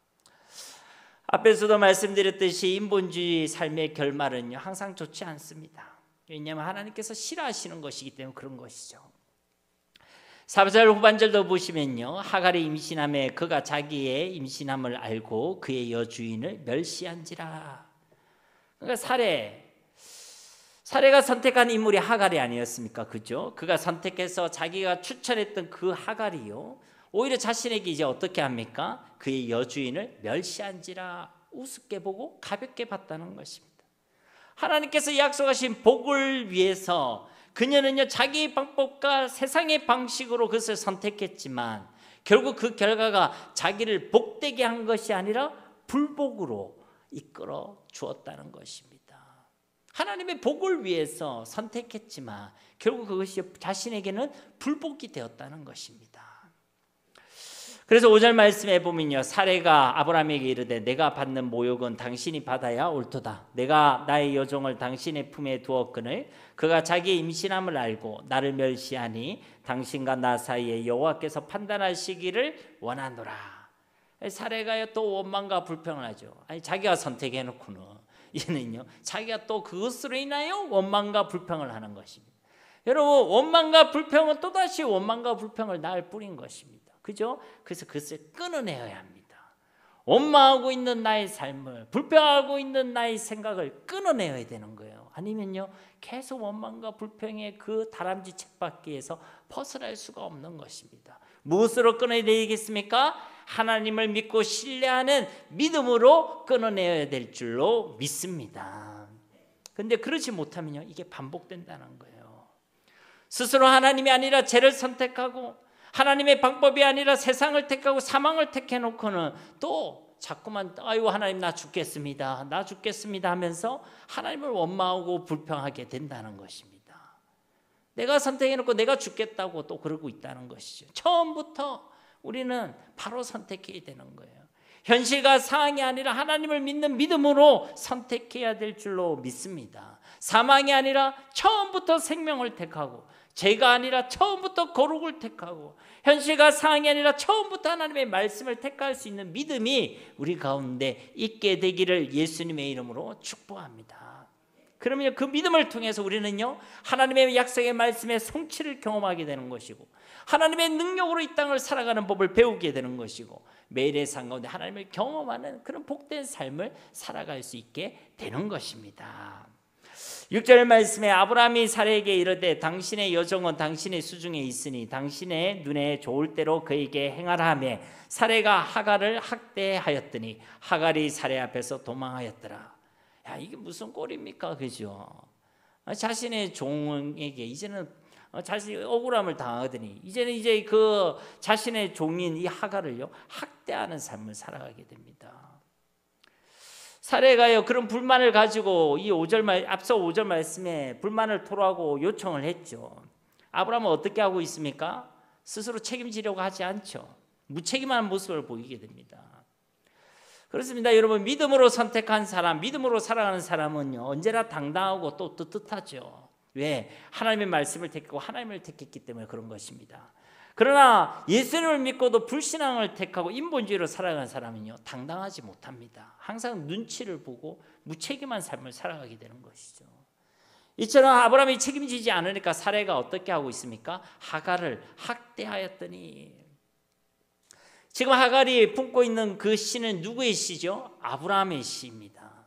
앞에서도 말씀드렸듯이 인본주의 삶의 결말은요, 항상 좋지 않습니다. 왜냐하면 하나님께서 싫어하시는 것이기 때문에 그런 것이죠. 4절 후반절도 보시면요, 하갈이 임신함에 그가 자기의 임신함을 알고 그의 여주인을 멸시한지라. 그러니까 사례가 선택한 인물이 하갈이 아니었습니까? 그죠? 그가 선택해서 자기가 추천했던 그 하갈이요, 오히려 자신에게 이제 어떻게 합니까? 그의 여주인을 멸시한지라, 우습게 보고 가볍게 봤다는 것입니다. 하나님께서 약속하신 복을 위해서 그녀는요, 자기의 방법과 세상의 방식으로 그것을 선택했지만 결국 그 결과가 자기를 복되게 한 것이 아니라 불복으로 이끌어 주었다는 것입니다. 하나님의 복을 위해서 선택했지만 결국 그것이 자신에게는 불복이 되었다는 것입니다. 그래서 5절 말씀에 보면요, 사레가 아브라함에게 이르되 내가 받는 모욕은 당신이 받아야 옳도다. 내가 나의 여종을 당신의 품에 두었거늘 그가 자기의 임신함을 알고 나를 멸시하니 당신과 나 사이에 여호와께서 판단하시기를 원하노라. 사레가 또 원망과 불평을 하죠. 아니, 자기가 선택해놓고는 얘는요, 자기가 또 그것으로 인하여 원망과 불평을 하는 것입니다. 여러분, 원망과 불평은 또다시 원망과 불평을 낳을 뿐인 것입니다. 그죠? 그래서 그것을 끊어내어야 합니다. 원망하고 있는 나의 삶을, 불평하고 있는 나의 생각을 끊어내어야 되는 거예요. 아니면요, 계속 원망과 불평의 그 다람쥐 쳇바퀴에서 벗어날 수가 없는 것입니다. 무엇으로 끊어야 되겠습니까? 하나님을 믿고 신뢰하는 믿음으로 끊어내야 될 줄로 믿습니다. 그런데 그렇지 못하면요, 이게 반복된다는 거예요. 스스로 하나님이 아니라 죄를 선택하고 하나님의 방법이 아니라 세상을 택하고 사망을 택해놓고는 또 자꾸만 아유 하나님 나 죽겠습니다, 나 죽겠습니다 하면서 하나님을 원망하고 불평하게 된다는 것입니다. 내가 선택해놓고 내가 죽겠다고 또 그러고 있다는 것이죠. 처음부터 우리는 바로 선택해야 되는 거예요. 현실과 상황이 아니라 하나님을 믿는 믿음으로 선택해야 될 줄로 믿습니다. 사망이 아니라 처음부터 생명을 택하고, 죄가 아니라 처음부터 거룩을 택하고, 현실과 상황이 아니라 처음부터 하나님의 말씀을 택할 수 있는 믿음이 우리 가운데 있게 되기를 예수님의 이름으로 축복합니다. 그러면 그 믿음을 통해서 우리는요, 하나님의 약속의 말씀의 성취를 경험하게 되는 것이고, 하나님의 능력으로 이 땅을 살아가는 법을 배우게 되는 것이고, 매일의 삶 가운데 하나님을 경험하는 그런 복된 삶을 살아갈 수 있게 되는 것입니다. 6절 말씀에 아브라함이 사라에게 이르되 당신의 여종은 당신의 수중에 있으니 당신의 눈에 좋을 대로 그에게 행하라 하며, 사라가 하갈을 학대하였더니 하갈이 사라 앞에서 도망하였더라. 야, 이게 무슨 꼴입니까? 그죠? 자신의 종에게 이제는 자신이 억울함을 당하더니 이제 그 자신의 종인 이 하갈을요, 학대하는 삶을 살아가게 됩니다. 사라가요, 그런 불만을 가지고 이 5절 앞서 5절 말씀에 불만을 토로하고 요청을 했죠. 아브라함은 어떻게 하고 있습니까? 스스로 책임지려고 하지 않죠. 무책임한 모습을 보이게 됩니다. 그렇습니다. 여러분, 믿음으로 선택한 사람, 믿음으로 살아가는 사람은요, 언제나 당당하고 또 떳떳하죠. 왜? 하나님의 말씀을 택하고 하나님을 택했기 때문에 그런 것입니다. 그러나 예수님을 믿고도 불신앙을 택하고 인본주의로 살아가는 사람은요, 당당하지 못합니다. 항상 눈치를 보고 무책임한 삶을 살아가게 되는 것이죠. 이처럼 아브라함이 책임지지 않으니까 사라가 어떻게 하고 있습니까? 하갈을 학대하였더니, 지금 하갈이 품고 있는 그 씨는 누구의 씨죠? 아브라함의 씨입니다.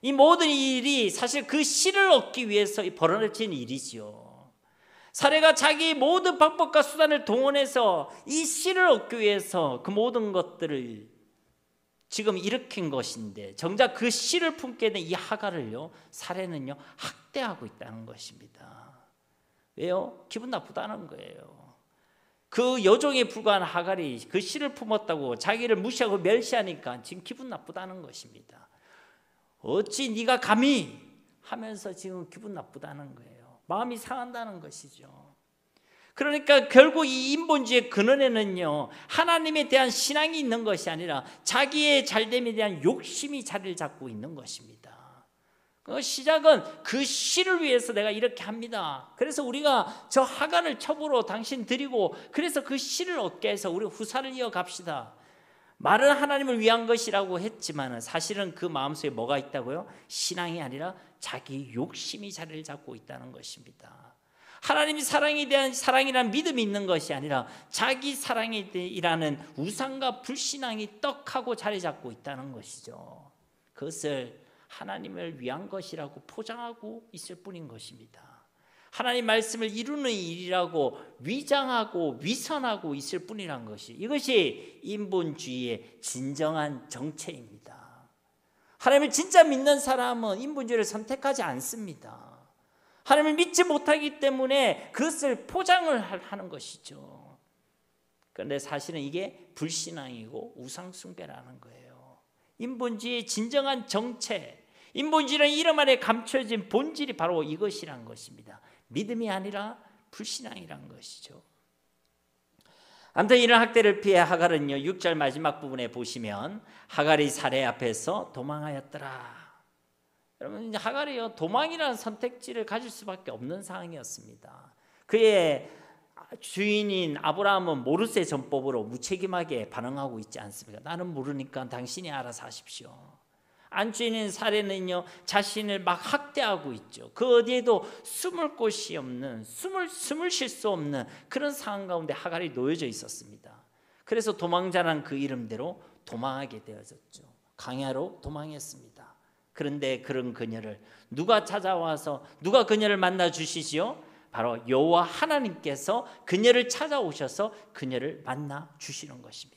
이 모든 일이 사실 그 씨를 얻기 위해서 벌어진 일이죠. 사라가 자기 모든 방법과 수단을 동원해서 이 씨를 얻기 위해서 그 모든 것들을 지금 일으킨 것인데, 정작 그 씨를 품게 된 이 하갈을요, 사라는요 학대하고 있다는 것입니다. 왜요? 기분 나쁘다는 거예요. 그 여종에 불과한 하갈이 그 씨를 품었다고 자기를 무시하고 멸시하니까 지금 기분 나쁘다는 것입니다. 어찌 네가 감히 하면서 지금 기분 나쁘다는 거예요. 마음이 상한다는 것이죠. 그러니까 결국 이 인본주의의 근원에는요, 하나님에 대한 신앙이 있는 것이 아니라 자기의 잘됨에 대한 욕심이 자리를 잡고 있는 것입니다. 그 시작은 그 씨를 위해서 내가 이렇게 합니다. 그래서 우리가 저 하갈을 첩으로 당신 드리고, 그래서 그 씨를 얻게 해서 우리 후사를 이어갑시다. 말은 하나님을 위한 것이라고 했지만 사실은 그 마음속에 뭐가 있다고요? 신앙이 아니라 자기 욕심이 자리를 잡고 있다는 것입니다. 하나님이 사랑에 대한 사랑이라는 믿음이 있는 것이 아니라 자기 사랑이라는 우상과 불신앙이 떡하고 자리 잡고 있다는 것이죠. 그것을 하나님을 위한 것이라고 포장하고 있을 뿐인 것입니다. 하나님 말씀을 이루는 일이라고 위장하고 위선하고 있을 뿐이란 것이, 이것이 인본주의의 진정한 정체입니다. 하나님을 진짜 믿는 사람은 인본주의를 선택하지 않습니다. 하나님을 믿지 못하기 때문에 그것을 포장을 하는 것이죠. 그런데 사실은 이게 불신앙이고 우상숭배라는 거예요. 인본주의의 진정한 정체, 인본주의라는 이름 안에 감춰진 본질이 바로 이것이란 것입니다. 믿음이 아니라 불신앙이란 것이죠. 아무튼 이런 학대를 피해 하갈은요, 6절 마지막 부분에 보시면 하갈이 사라 앞에서 도망하였더라. 여러분, 하갈이요, 도망이라는 선택지를 가질 수밖에 없는 상황이었습니다. 그의 주인인 아브라함은 모르세 전법으로 무책임하게 반응하고 있지 않습니까? 나는 모르니까 당신이 알아서 하십시오. 안주인인 사라는요, 자신을 막 학대하고 있죠. 그 어디에도 숨을 곳이 없는, 숨을 쉴 수 없는 그런 상황 가운데 하갈이 놓여져 있었습니다. 그래서 도망자란 그 이름대로 도망하게 되어졌죠. 광야로 도망했습니다. 그런데 그런 그녀를 누가 찾아와서 누가 그녀를 만나 주시지요? 바로 여호와 하나님께서 그녀를 찾아오셔서 그녀를 만나 주시는 것입니다.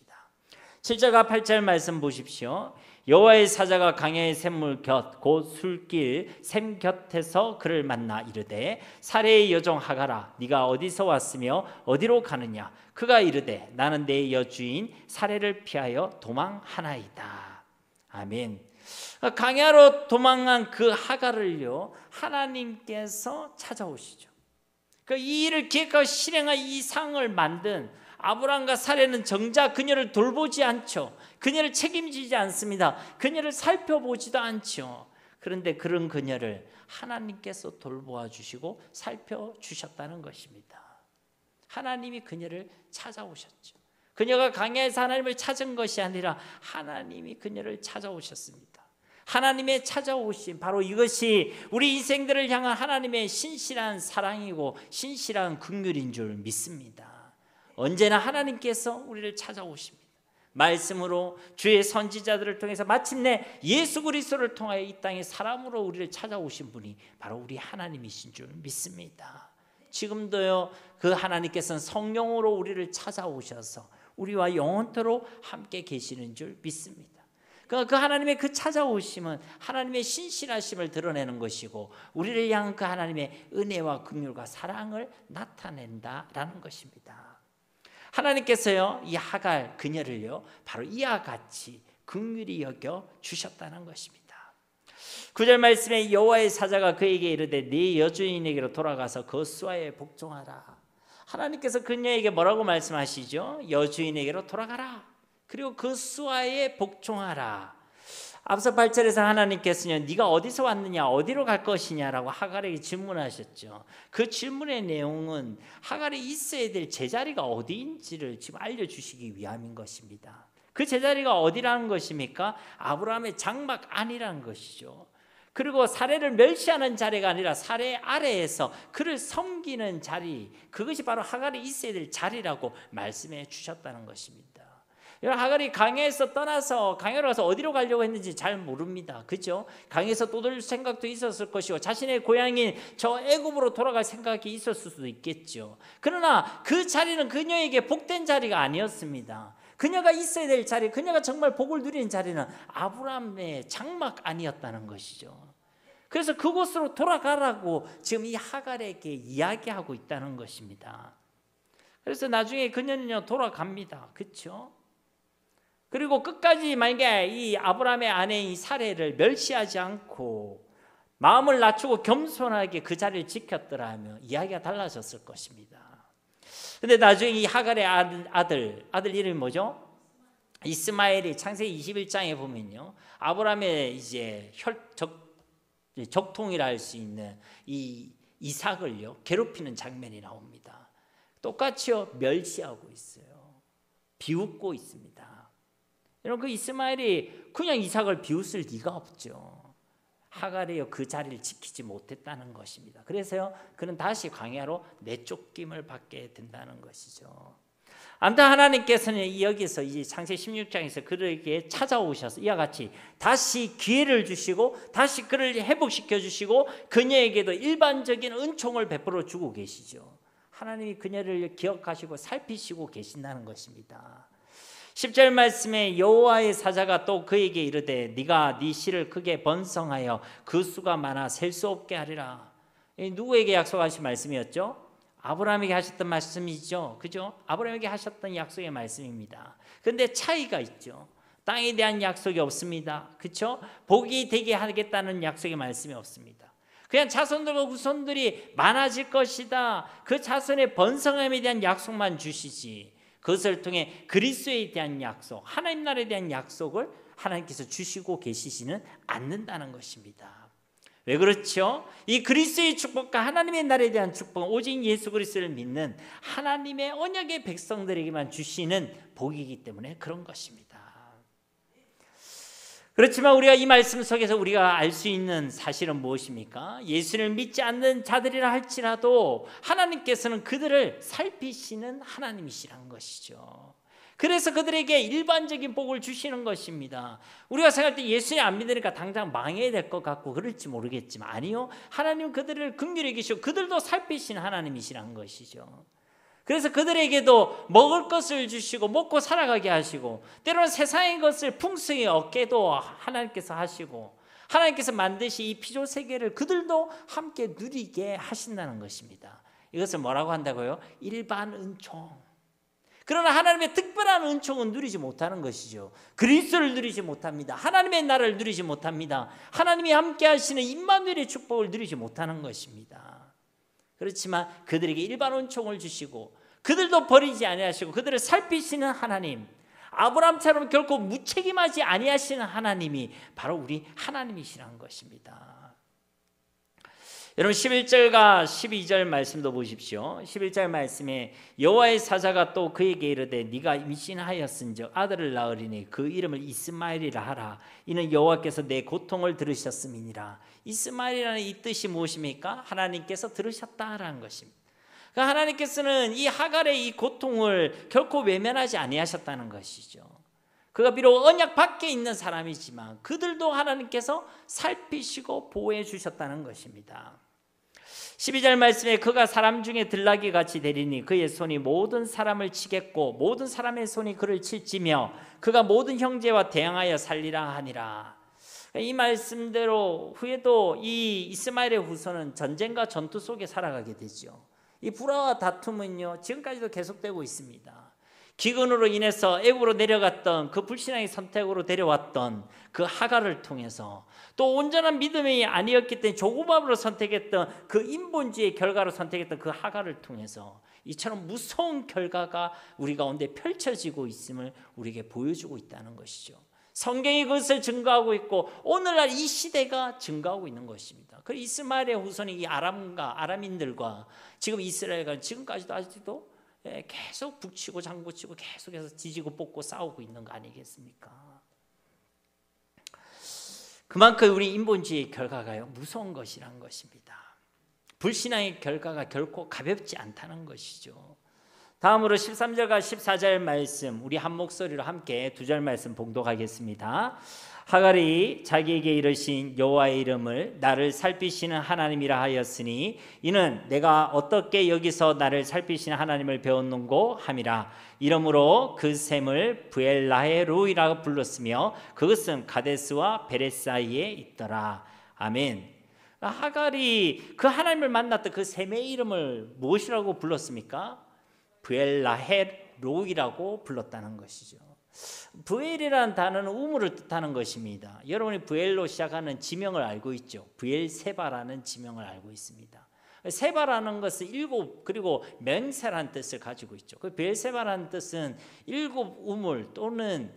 7절과 8절 말씀 보십시오. 여호와의 사자가 광야의 샘물 곁 곧 술길 샘 곁에서 그를 만나 이르되 사레의 여종 하갈아 네가 어디서 왔으며 어디로 가느냐. 그가 이르되 나는 내 여주인 사레를 피하여 도망하나이다. 아멘. 광야로 도망한 그 하갈을요 하나님께서 찾아오시죠. 이 일을 기획하고 실행한 이 상을 만든 아브람과 사레는 정작 그녀를 돌보지 않죠. 그녀를 책임지지 않습니다. 그녀를 살펴보지도 않죠. 그런데 그런 그녀를 하나님께서 돌보아 주시고 살펴주셨다는 것입니다. 하나님이 그녀를 찾아오셨죠. 그녀가 광야에서 하나님을 찾은 것이 아니라 하나님이 그녀를 찾아오셨습니다. 하나님의 찾아오심, 바로 이것이 우리 인생들을 향한 하나님의 신실한 사랑이고 신실한 긍휼인 줄 믿습니다. 언제나 하나님께서 우리를 찾아오십니다. 말씀으로 주의 선지자들을 통해서 마침내 예수 그리스도를 통하여 이 땅에 사람으로 우리를 찾아오신 분이 바로 우리 하나님이신 줄 믿습니다. 지금도요 그 하나님께서는 성령으로 우리를 찾아오셔서 우리와 영원토록 함께 계시는 줄 믿습니다. 그 하나님의 그 찾아오심은 하나님의 신실하심을 드러내는 것이고 우리를 향한 그 하나님의 은혜와 긍휼과 사랑을 나타낸다라는 것입니다. 하나님께서요 이 하갈 그녀를요 바로 이와 같이 긍휼히 여겨 주셨다는 것입니다. 9절 말씀에 여호와의 사자가 그에게 이르되 네 여주인에게로 돌아가서 그 수하에 복종하라. 하나님께서 그녀에게 뭐라고 말씀하시죠? 여주인에게로 돌아가라. 그리고 그 수하에 복종하라. 앞서 8절에서 하나님께서는 네가 어디서 왔느냐 어디로 갈 것이냐라고 하갈에게 질문하셨죠. 그 질문의 내용은 하갈이 있어야 될 제자리가 어디인지를 지금 알려주시기 위함인 것입니다. 그 제자리가 어디라는 것입니까? 아브라함의 장막 안이라는 것이죠. 그리고 사레를 멸시하는 자리가 아니라 사레 아래에서 그를 섬기는 자리, 그것이 바로 하갈이 있어야 될 자리라고 말씀해 주셨다는 것입니다. 하갈이 광야에서 떠나서 광야로 가서 어디로 가려고 했는지 잘 모릅니다. 그렇죠? 광야에서 떠돌 생각도 있었을 것이고 자신의 고향인 저 애굽으로 돌아갈 생각이 있었을 수도 있겠죠. 그러나 그 자리는 그녀에게 복된 자리가 아니었습니다. 그녀가 있어야 될 자리, 그녀가 정말 복을 누리는 자리는 아브라함의 장막 아니었다는 것이죠. 그래서 그곳으로 돌아가라고 지금 이 하갈에게 이야기하고 있다는 것입니다. 그래서 나중에 그녀는요 돌아갑니다. 그렇죠? 그리고 끝까지 만약에 이 아브라함의 아내인 사레를 멸시하지 않고 마음을 낮추고 겸손하게 그 자리를 지켰더라면 이야기가 달라졌을 것입니다. 근데 나중에 이 하갈의 아들 이름이 뭐죠? 이스마엘이 창세기 21장에 보면요. 아브라함의 이제 적통이라 할 수 있는 이 이삭을요 괴롭히는 장면이 나옵니다. 똑같이요 멸시하고 있어요. 비웃고 있습니다. 여러분 그 이스마엘이 그냥 이삭을 비웃을 리가 없죠. 하갈이요 그 자리를 지키지 못했다는 것입니다. 그래서요 그는 다시 광야로 내쫓김을 받게 된다는 것이죠. 아무튼 하나님께서는 여기서 이제 창세기 16장에서 그에게 찾아오셔서 이와 같이 다시 기회를 주시고 다시 그를 회복시켜 주시고 그녀에게도 일반적인 은총을 베풀어 주고 계시죠. 하나님이 그녀를 기억하시고 살피시고 계신다는 것입니다. 10절 말씀에 여호와의 사자가 또 그에게 이르되 네가 네 씨를 크게 번성하여 그 수가 많아 셀 수 없게 하리라. 누구에게 약속하신 말씀이었죠? 아브라함에게 하셨던 말씀이죠. 그죠? 아브라함에게 하셨던 약속의 말씀입니다. 그런데 차이가 있죠. 땅에 대한 약속이 없습니다. 그렇죠? 복이 되게 하겠다는 약속의 말씀이 없습니다. 그냥 자손들과 후손들이 많아질 것이다. 그 자손의 번성함에 대한 약속만 주시지. 그것을 통해 그리스도에 대한 약속, 하나님 나라에 대한 약속을 하나님께서 주시고 계시지는 않는다는 것입니다. 왜 그렇죠? 이 그리스도의 축복과 하나님의 나라에 대한 축복은 오직 예수 그리스도를 믿는 하나님의 언약의 백성들에게만 주시는 복이기 때문에 그런 것입니다. 그렇지만 우리가 이 말씀 속에서 우리가 알 수 있는 사실은 무엇입니까? 예수를 믿지 않는 자들이라 할지라도 하나님께서는 그들을 살피시는 하나님이시라는 것이죠. 그래서 그들에게 일반적인 복을 주시는 것입니다. 우리가 생각할 때 예수님 안 믿으니까 당장 망해야 될 것 같고 그럴지 모르겠지만 아니요. 하나님 그들을 긍휼히 계시고 그들도 살피시는 하나님이시라는 것이죠. 그래서 그들에게도 먹을 것을 주시고 먹고 살아가게 하시고, 때로는 세상의 것을 풍성히 얻게도 하나님께서 하시고, 하나님께서 만드신 이 피조 세계를 그들도 함께 누리게 하신다는 것입니다. 이것을 뭐라고 한다고요? 일반 은총. 그러나 하나님의 특별한 은총은 누리지 못하는 것이죠. 그리스도를 누리지 못합니다. 하나님의 나라를 누리지 못합니다. 하나님이 함께 하시는 임마누엘의 축복을 누리지 못하는 것입니다. 그렇지만 그들에게 일반 은총을 주시고 그들도 버리지 아니하시고 그들을 살피시는 하나님, 아브라함처럼 결코 무책임하지 아니하시는 하나님이 바로 우리 하나님이시라는 것입니다. 여러분 11절과 12절 말씀도 보십시오. 11절 말씀에 여호와의 사자가 또 그에게 이르되 네가 임신하였은즉 아들을 낳으리니 그 이름을 이스마엘이라 하라. 이는 여호와께서 내 고통을 들으셨음이니라. 이스마엘이라는 이 뜻이 무엇입니까? 하나님께서 들으셨다라는 것입니다. 그러니까 하나님께서는 이 하갈의 이 고통을 결코 외면하지 아니하셨다는 것이죠. 그가 비록 언약 밖에 있는 사람이지만 그들도 하나님께서 살피시고 보호해 주셨다는 것입니다. 12절 말씀에 그가 사람 중에 들나귀 같이 되리니 그의 손이 모든 사람을 치겠고 모든 사람의 손이 그를 칠지며 그가 모든 형제와 대항하여 살리라 하니라. 이 말씀대로 후에도 이 이스마엘의 후손은 전쟁과 전투 속에 살아가게 되죠. 이 불화와 다툼은요 지금까지도 계속되고 있습니다. 기근으로 인해서 애굽으로 내려갔던 그 불신앙의 선택으로 데려왔던 그 하갈을 통해서, 또 온전한 믿음이 아니었기 때문에 조급함으로 선택했던 그 인본주의의 결과로 선택했던 그 하갈을 통해서 이처럼 무서운 결과가 우리 가운데 펼쳐지고 있음을 우리에게 보여주고 있다는 것이죠. 성경이 그것을 증거하고 있고 오늘날 이 시대가 증거하고 있는 것입니다. 그 이스마엘의 후손이 이 아람인들과 지금 이스라엘과 지금까지도 아직도 계속 북치고 장구치고 계속해서 지지고 볶고 싸우고 있는 거 아니겠습니까? 그만큼 우리 인본주의의 결과가요 무서운 것이란 것입니다. 불신앙의 결과가 결코 가볍지 않다는 것이죠. 다음으로 13절과 14절 말씀 우리 한 목소리로 함께 두 절 말씀 봉독하겠습니다. 하갈이 자기에게 이르신 여호와의 이름을 나를 살피시는 하나님이라 하였으니 이는 내가 어떻게 여기서 나를 살피시는 하나님을 배웠는고 함이라. 이러므로 그 샘을 브엘라헤로이라고 불렀으며 그것은 가데스와 베레스 사이에 있더라. 아멘. 하갈이 그 하나님을 만났던 그 샘의 이름을 무엇이라고 불렀습니까? 브엘라헤로이라고 불렀다는 것이죠. 브엘이라는 단어는 우물을 뜻하는 것입니다. 여러분이 브엘로 시작하는 지명을 알고 있죠. 브엘세바라는 지명을 알고 있습니다. 세바라는 것은 일곱 그리고 맹세라는 뜻을 가지고 있죠. 그 브엘세바라는 뜻은 일곱 우물 또는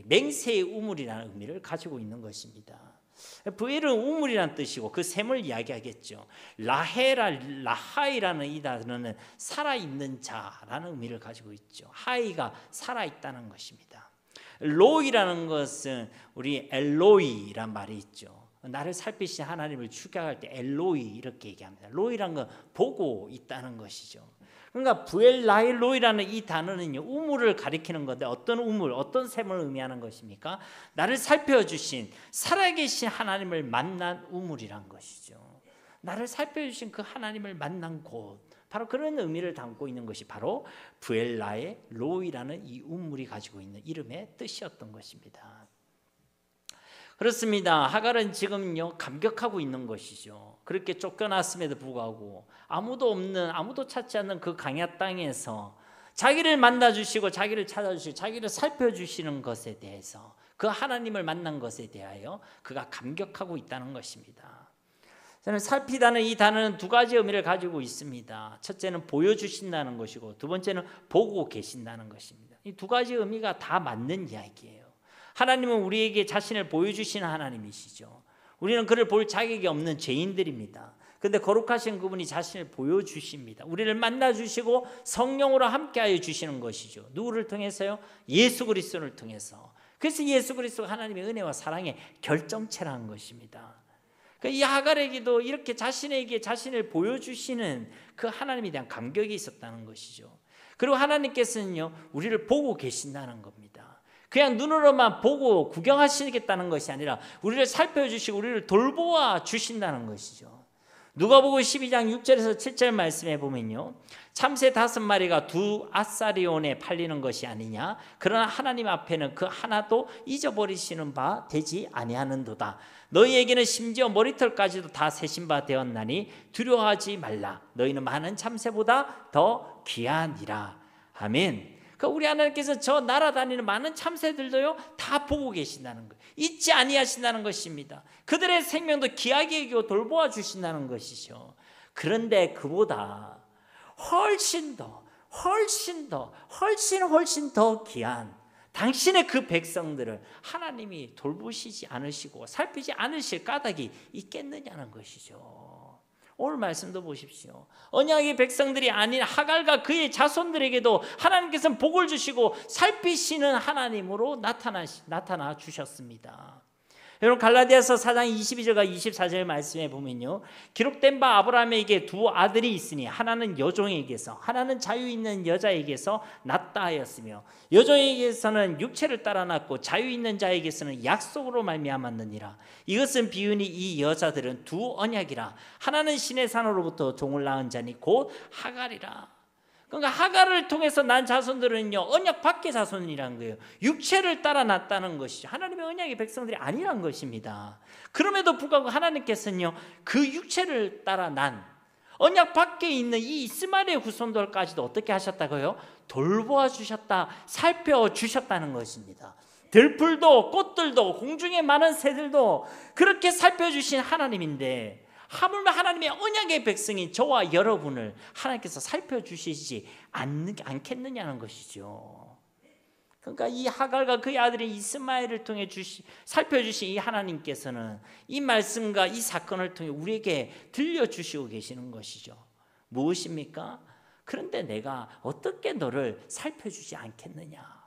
맹세의 우물이라는 의미를 가지고 있는 것입니다. 브엘은 우물이라는 뜻이고 그 샘을 이야기하겠죠. 라하이라는 이 단어는 살아있는 자라는 의미를 가지고 있죠. 하이가 살아있다는 것입니다. 로이라는 것은 우리 엘로이란 말이 있죠. 나를 살피신 하나님을 추격할 때 엘로이 이렇게 얘기합니다. 로이라는 건 보고 있다는 것이죠. 그러니까 브엘라헬로이라는 이 단어는요 우물을 가리키는 건데 어떤 우물, 어떤 샘을 의미하는 것입니까? 나를 살펴주신 살아계신 하나님을 만난 우물이란 것이죠. 나를 살펴주신 그 하나님을 만난 곳, 바로 그런 의미를 담고 있는 것이 바로 브엘라헬로이라는 이 우물이 가지고 있는 이름의 뜻이었던 것입니다. 그렇습니다. 하갈은 지금요 감격하고 있는 것이죠. 그렇게 쫓겨났음에도 불구하고 아무도 찾지 않는 그 광야 땅에서 자기를 만나주시고 자기를 찾아주시고 자기를 살펴주시는 것에 대해서, 그 하나님을 만난 것에 대하여 그가 감격하고 있다는 것입니다. 저는 살피다는 이 단어는 두 가지 의미를 가지고 있습니다. 첫째는 보여주신다는 것이고 두 번째는 보고 계신다는 것입니다. 이 두 가지 의미가 다 맞는 이야기예요. 하나님은 우리에게 자신을 보여주시는 하나님이시죠. 우리는 그를 볼 자격이 없는 죄인들입니다. 그런데 거룩하신 그분이 자신을 보여주십니다. 우리를 만나주시고 성령으로 함께하여 주시는 것이죠. 누구를 통해서요? 예수 그리스도를 통해서. 그래서 예수 그리스도가 하나님의 은혜와 사랑의 결정체라는 것입니다. 이 하갈에게도 이렇게 자신에게 자신을 보여주시는 그 하나님에 대한 감격이 있었다는 것이죠. 그리고 하나님께서는요 우리를 보고 계신다는 겁니다. 그냥 눈으로만 보고 구경하시겠다는 것이 아니라 우리를 살펴주시고 우리를 돌보아 주신다는 것이죠. 누가복음 12장 6절에서 7절 말씀에 보면요, 참새 5마리가 2아사리온에 팔리는 것이 아니냐. 그러나 하나님 앞에는 그 하나도 잊어버리시는 바 되지 아니하는도다. 너희에게는 심지어 머리털까지도 다 세신 바 되었나니 두려워하지 말라. 너희는 많은 참새보다 더 귀하니라. 아멘. 우리 하나님께서 저 날아다니는 많은 참새들도요 다 보고 계신다는 거예요. 잊지 아니하신다는 것입니다. 그들의 생명도 귀하게 여기고 돌보아 주신다는 것이죠. 그런데 그보다 훨씬 더 귀한 당신의 그 백성들을 하나님이 돌보시지 않으시고 살피지 않으실 까닭이 있겠느냐는 것이죠. 오늘 말씀도 보십시오. 언약의 백성들이 아닌 하갈과 그의 자손들에게도 하나님께서는 복을 주시고 살피시는 하나님으로 나타나 주셨습니다. 여러분, 갈라디아서 4장 22절과 24절 말씀에 보면요, 기록된 바 아브라함에게 2 아들이 있으니 하나는 여종에게서 하나는 자유 있는 여자에게서 낳다 하였으며 여종에게서는 육체를 따라 낳고 자유 있는 자에게서는 약속으로 말미암았느니라. 이것은 비유니 이 여자들은 2 언약이라. 하나는 신의 산으로부터 종을 낳은 자니 곧 하갈이라. 그러니까 하갈을 통해서 난 자손들은요 언약 밖의 자손이라는 거예요. 육체를 따라 났다는 것이죠. 하나님의 언약의 백성들이 아니란 것입니다. 그럼에도 불구하고 하나님께서는요 그 육체를 따라 난 언약 밖에 있는 이 이스마엘의 후손들까지도 어떻게 하셨다고요? 돌보아 주셨다, 살펴주셨다는 것입니다. 들풀도 꽃들도 공중에 많은 새들도 그렇게 살펴주신 하나님인데, 하물며 하나님의 언약의 백성인 저와 여러분을 하나님께서 살펴주시지 않겠느냐는 것이죠. 그러니까 이 하갈과 그의 아들인 이스마엘을 통해 살펴주신 이 하나님께서는 이 말씀과 이 사건을 통해 우리에게 들려주시고 계시는 것이죠. 무엇입니까? 그런데 내가 어떻게 너를 살펴주지 않겠느냐?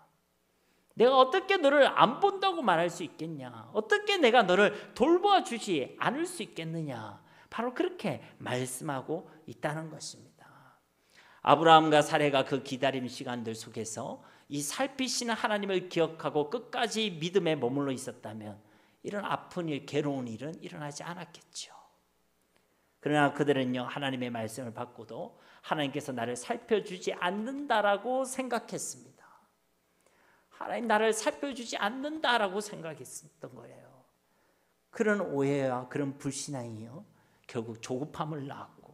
내가 어떻게 너를 안 본다고 말할 수 있겠냐? 어떻게 내가 너를 돌보아 주지 않을 수 있겠느냐? 바로 그렇게 말씀하고 있다는 것입니다. 아브라함과 사레가 그 기다림 시간들 속에서 이 살피시는 하나님을 기억하고 끝까지 믿음에 머물러 있었다면 이런 아픈 일, 괴로운 일은 일어나지 않았겠죠. 그러나 그들은요 하나님의 말씀을 받고도 하나님께서 나를 살펴주지 않는다라고 생각했습니다. 하나님 나를 살펴주지 않는다라고 생각했던 거예요. 그런 오해와 그런 불신앙이요 결국 조급함을 낳았고,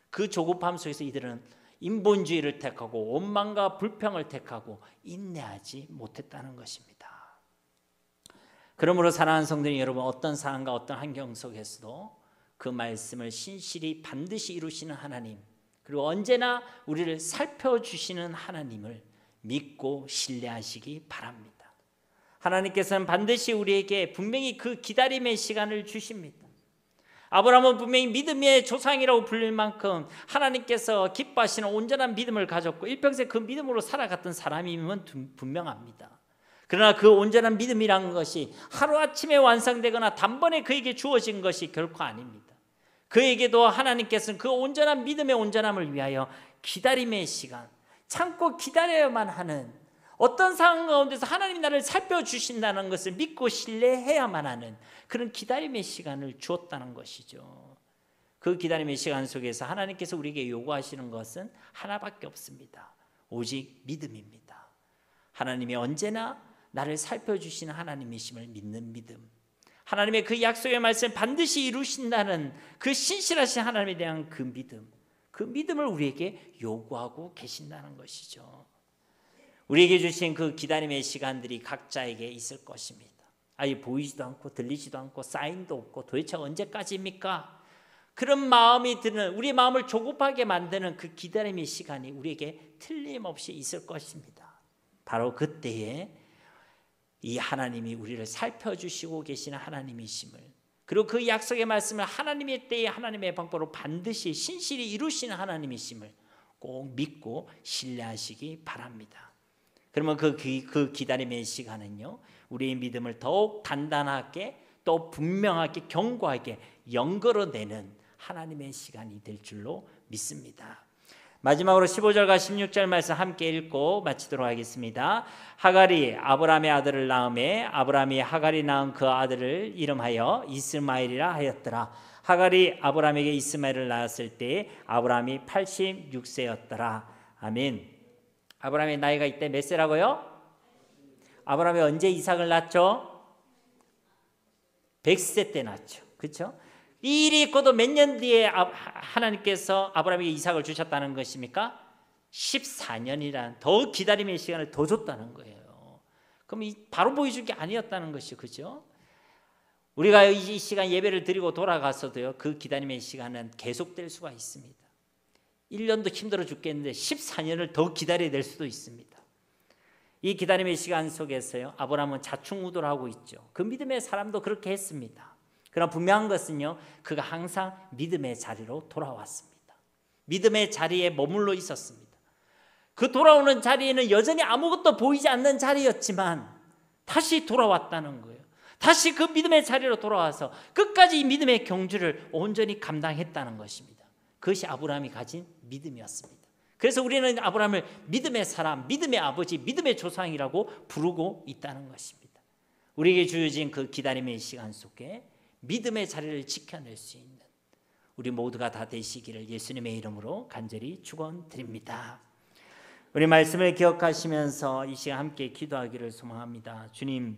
그 조급함 속에서 이들은 인본주의를 택하고 원망과 불평을 택하고 인내하지 못했다는 것입니다. 그러므로 사랑하는 성도님 여러분, 어떤 상황과 어떤 환경 속에서도 그 말씀을 신실히 반드시 이루시는 하나님, 그리고 언제나 우리를 살펴주시는 하나님을 믿고 신뢰하시기 바랍니다. 하나님께서는 반드시 우리에게 분명히 그 기다림의 시간을 주십니다. 아브라함은 분명히 믿음의 조상이라고 불릴 만큼 하나님께서 기뻐하시는 온전한 믿음을 가졌고 일평생 그 믿음으로 살아갔던 사람이면 분명합니다. 그러나 그 온전한 믿음이라는 것이 하루아침에 완성되거나 단번에 그에게 주어진 것이 결코 아닙니다. 그에게도 하나님께서는 그 온전한 믿음의 온전함을 위하여 기다림의 시간, 참고 기다려야만 하는, 어떤 상황 가운데서 하나님이 나를 살펴주신다는 것을 믿고 신뢰해야만 하는 그런 기다림의 시간을 주었다는 것이죠. 그 기다림의 시간 속에서 하나님께서 우리에게 요구하시는 것은 하나밖에 없습니다. 오직 믿음입니다. 하나님이 언제나 나를 살펴주시는 하나님이심을 믿는 믿음, 하나님의 그 약속의 말씀을 반드시 이루신다는 그 신실하신 하나님에 대한 그 믿음, 그 믿음을 우리에게 요구하고 계신다는 것이죠. 우리에게 주신 그 기다림의 시간들이 각자에게 있을 것입니다. 아예 보이지도 않고 들리지도 않고 사인도 없고 도대체 언제까지입니까? 그런 마음이 드는, 우리 마음을 조급하게 만드는 그 기다림의 시간이 우리에게 틀림없이 있을 것입니다. 바로 그때에 이 하나님이 우리를 살펴주시고 계시는 하나님이심을, 그리고 그 약속의 말씀을 하나님의 때에 하나님의 방법으로 반드시 신실히 이루시는 하나님이심을 꼭 믿고 신뢰하시기 바랍니다. 그러면 그 기다림의 시간은요 우리의 믿음을 더욱 단단하게 또 분명하게 견고하게 연결어내는 하나님의 시간이 될 줄로 믿습니다. 마지막으로 15절과 16절 말씀 함께 읽고 마치도록 하겠습니다. 하갈이 아브라함의 아들을 낳음에 아브라함이 하갈이 낳은 그 아들을 이름하여 이스마엘이라 하였더라. 하갈이 아브라함에게 이스마엘을 낳았을 때 아브라함이 86세였더라. 아멘. 아브라함의 나이가 이때 몇 세라고요? 아브라함이 언제 이삭을 낳죠? 100세 때 낳죠. 그렇죠? 이 일이 있고도 몇 년 뒤에 하나님께서 아브라함에게 이삭을 주셨다는 것입니까? 14년이란 더 기다림의 시간을 더 줬다는 거예요. 그럼 바로 보여준 게 아니었다는 것이죠. 그죠? 우리가 이 시간 예배를 드리고 돌아가서도요, 그 기다림의 시간은 계속될 수가 있습니다. 1년도 힘들어 죽겠는데 14년을 더 기다려야 될 수도 있습니다. 이 기다림의 시간 속에서요, 아브라함은 자충우돌하고 있죠. 그 믿음의 사람도 그렇게 했습니다. 그러나 분명한 것은요, 그가 항상 믿음의 자리로 돌아왔습니다. 믿음의 자리에 머물러 있었습니다. 그 돌아오는 자리에는 여전히 아무것도 보이지 않는 자리였지만 다시 돌아왔다는 거예요. 다시 그 믿음의 자리로 돌아와서 끝까지 이 믿음의 경주를 온전히 감당했다는 것입니다. 그것이 아브라함이 가진 믿음이었습니다. 그래서 우리는 아브라함을 믿음의 사람, 믿음의 아버지, 믿음의 조상이라고 부르고 있다는 것입니다. 우리에게 주어진 그 기다림의 시간 속에 믿음의 자리를 지켜낼 수 있는 우리 모두가 다 되시기를 예수님의 이름으로 간절히 축원드립니다. 우리 말씀을 기억하시면서 이 시간 함께 기도하기를 소망합니다. 주님,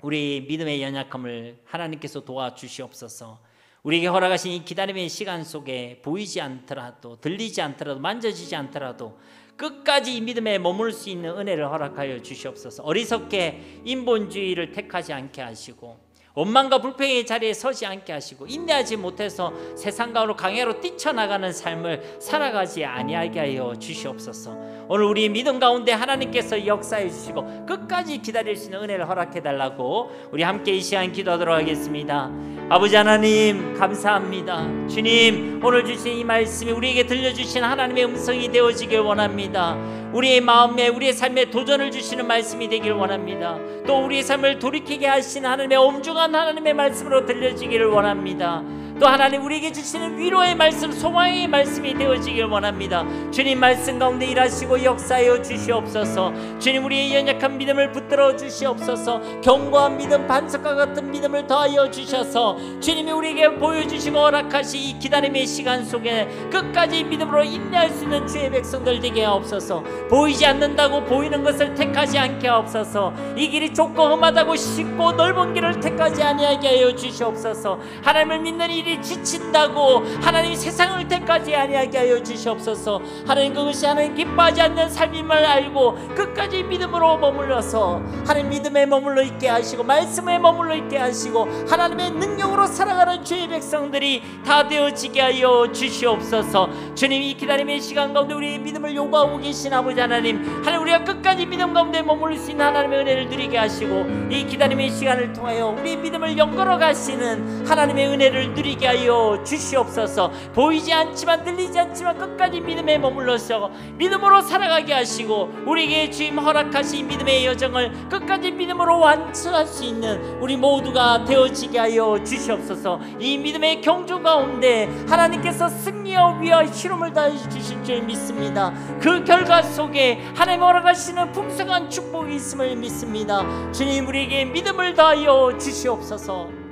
우리 믿음의 연약함을 하나님께서 도와주시옵소서. 우리에게 허락하신 이 기다림의 시간 속에 보이지 않더라도, 들리지 않더라도, 만져지지 않더라도 끝까지 이 믿음에 머물 수 있는 은혜를 허락하여 주시옵소서. 어리석게 인본주의를 택하지 않게 하시고, 원망과 불평의 자리에 서지 않게 하시고, 인내하지 못해서 세상 가운데로 강야로 뛰쳐나가는 삶을 살아가지 아니하게 하여 주시옵소서. 오늘 우리 믿음 가운데 하나님께서 역사해 주시고 끝까지 기다릴 수 있는 은혜를 허락해 달라고 우리 함께 이 시간 기도하도록 하겠습니다. 아버지 하나님, 감사합니다. 주님, 오늘 주신 이 말씀이 우리에게 들려주신 하나님의 음성이 되어지길 원합니다. 우리의 마음에, 우리의 삶에 도전을 주시는 말씀이 되길 원합니다. 또 우리의 삶을 돌이키게 하시는 하나님의 엄중한 하나님의 말씀으로 들려지기를 원합니다. 또 하나님, 우리에게 주시는 위로의 말씀, 소망의 말씀이 되어지길 원합니다. 주님, 말씀 가운데 일하시고 역사하여 주시옵소서. 주님, 우리의 연약한 믿음을 붙들어 주시옵소서. 견고한 믿음, 반석과 같은 믿음을 더하여 주셔서 주님이 우리에게 보여주시고 허락하신 이 기다림의 시간 속에 끝까지 믿음으로 인내할 수 있는 주의 백성들 되게 하옵소서. 보이지 않는다고 보이는 것을 택하지 않게 하옵소서. 이 길이 좁고 험하다고 쉽고 넓은 길을 택하지 아니하게 하여 주시옵소서. 하나님을 믿는 일이 지친다고 하나님 세상을 택하지 아니하게 하여 주시옵소서. 하나님, 그것이 하나님 기뻐하지 않는 삶임을 알고 끝까지 믿음으로 머물러서 하나님 믿음에 머물러 있게 하시고 말씀에 머물러 있게 하시고 하나님의 능력으로 살아가는 주의 백성들이 다 되어지게 하여 주시옵소서. 주님, 이 기다림의 시간 가운데 우리의 믿음을 요구하고 계신 아버지 하나님, 하나님, 우리가 끝까지 믿음 가운데 머물릴 수 있는 하나님의 은혜를 누리게 하시고 이 기다림의 시간을 통하여 우리의 믿음을 연걸어 가시는 하나님의 은혜를 누리게 하여 주시옵소서. 보이지 않지만 들리지 않지만 끝까지 믿음에 머물러서 믿음으로 살아가게 하시고 우리에게 주님 허락하신 믿음의 여정을 끝까지 믿음으로 완수할 수 있는 우리 모두가 되어지게 하여 주시옵소서. 이 믿음의 경주 가운데 하나님께서 승리와 위와 희롱을 다해 주실 줄 믿습니다. 그 결과 속에 하나님 허락하시는 풍성한 축복이 있음을 믿습니다. 주님, 우리에게 믿음을 다하여 주시옵소서.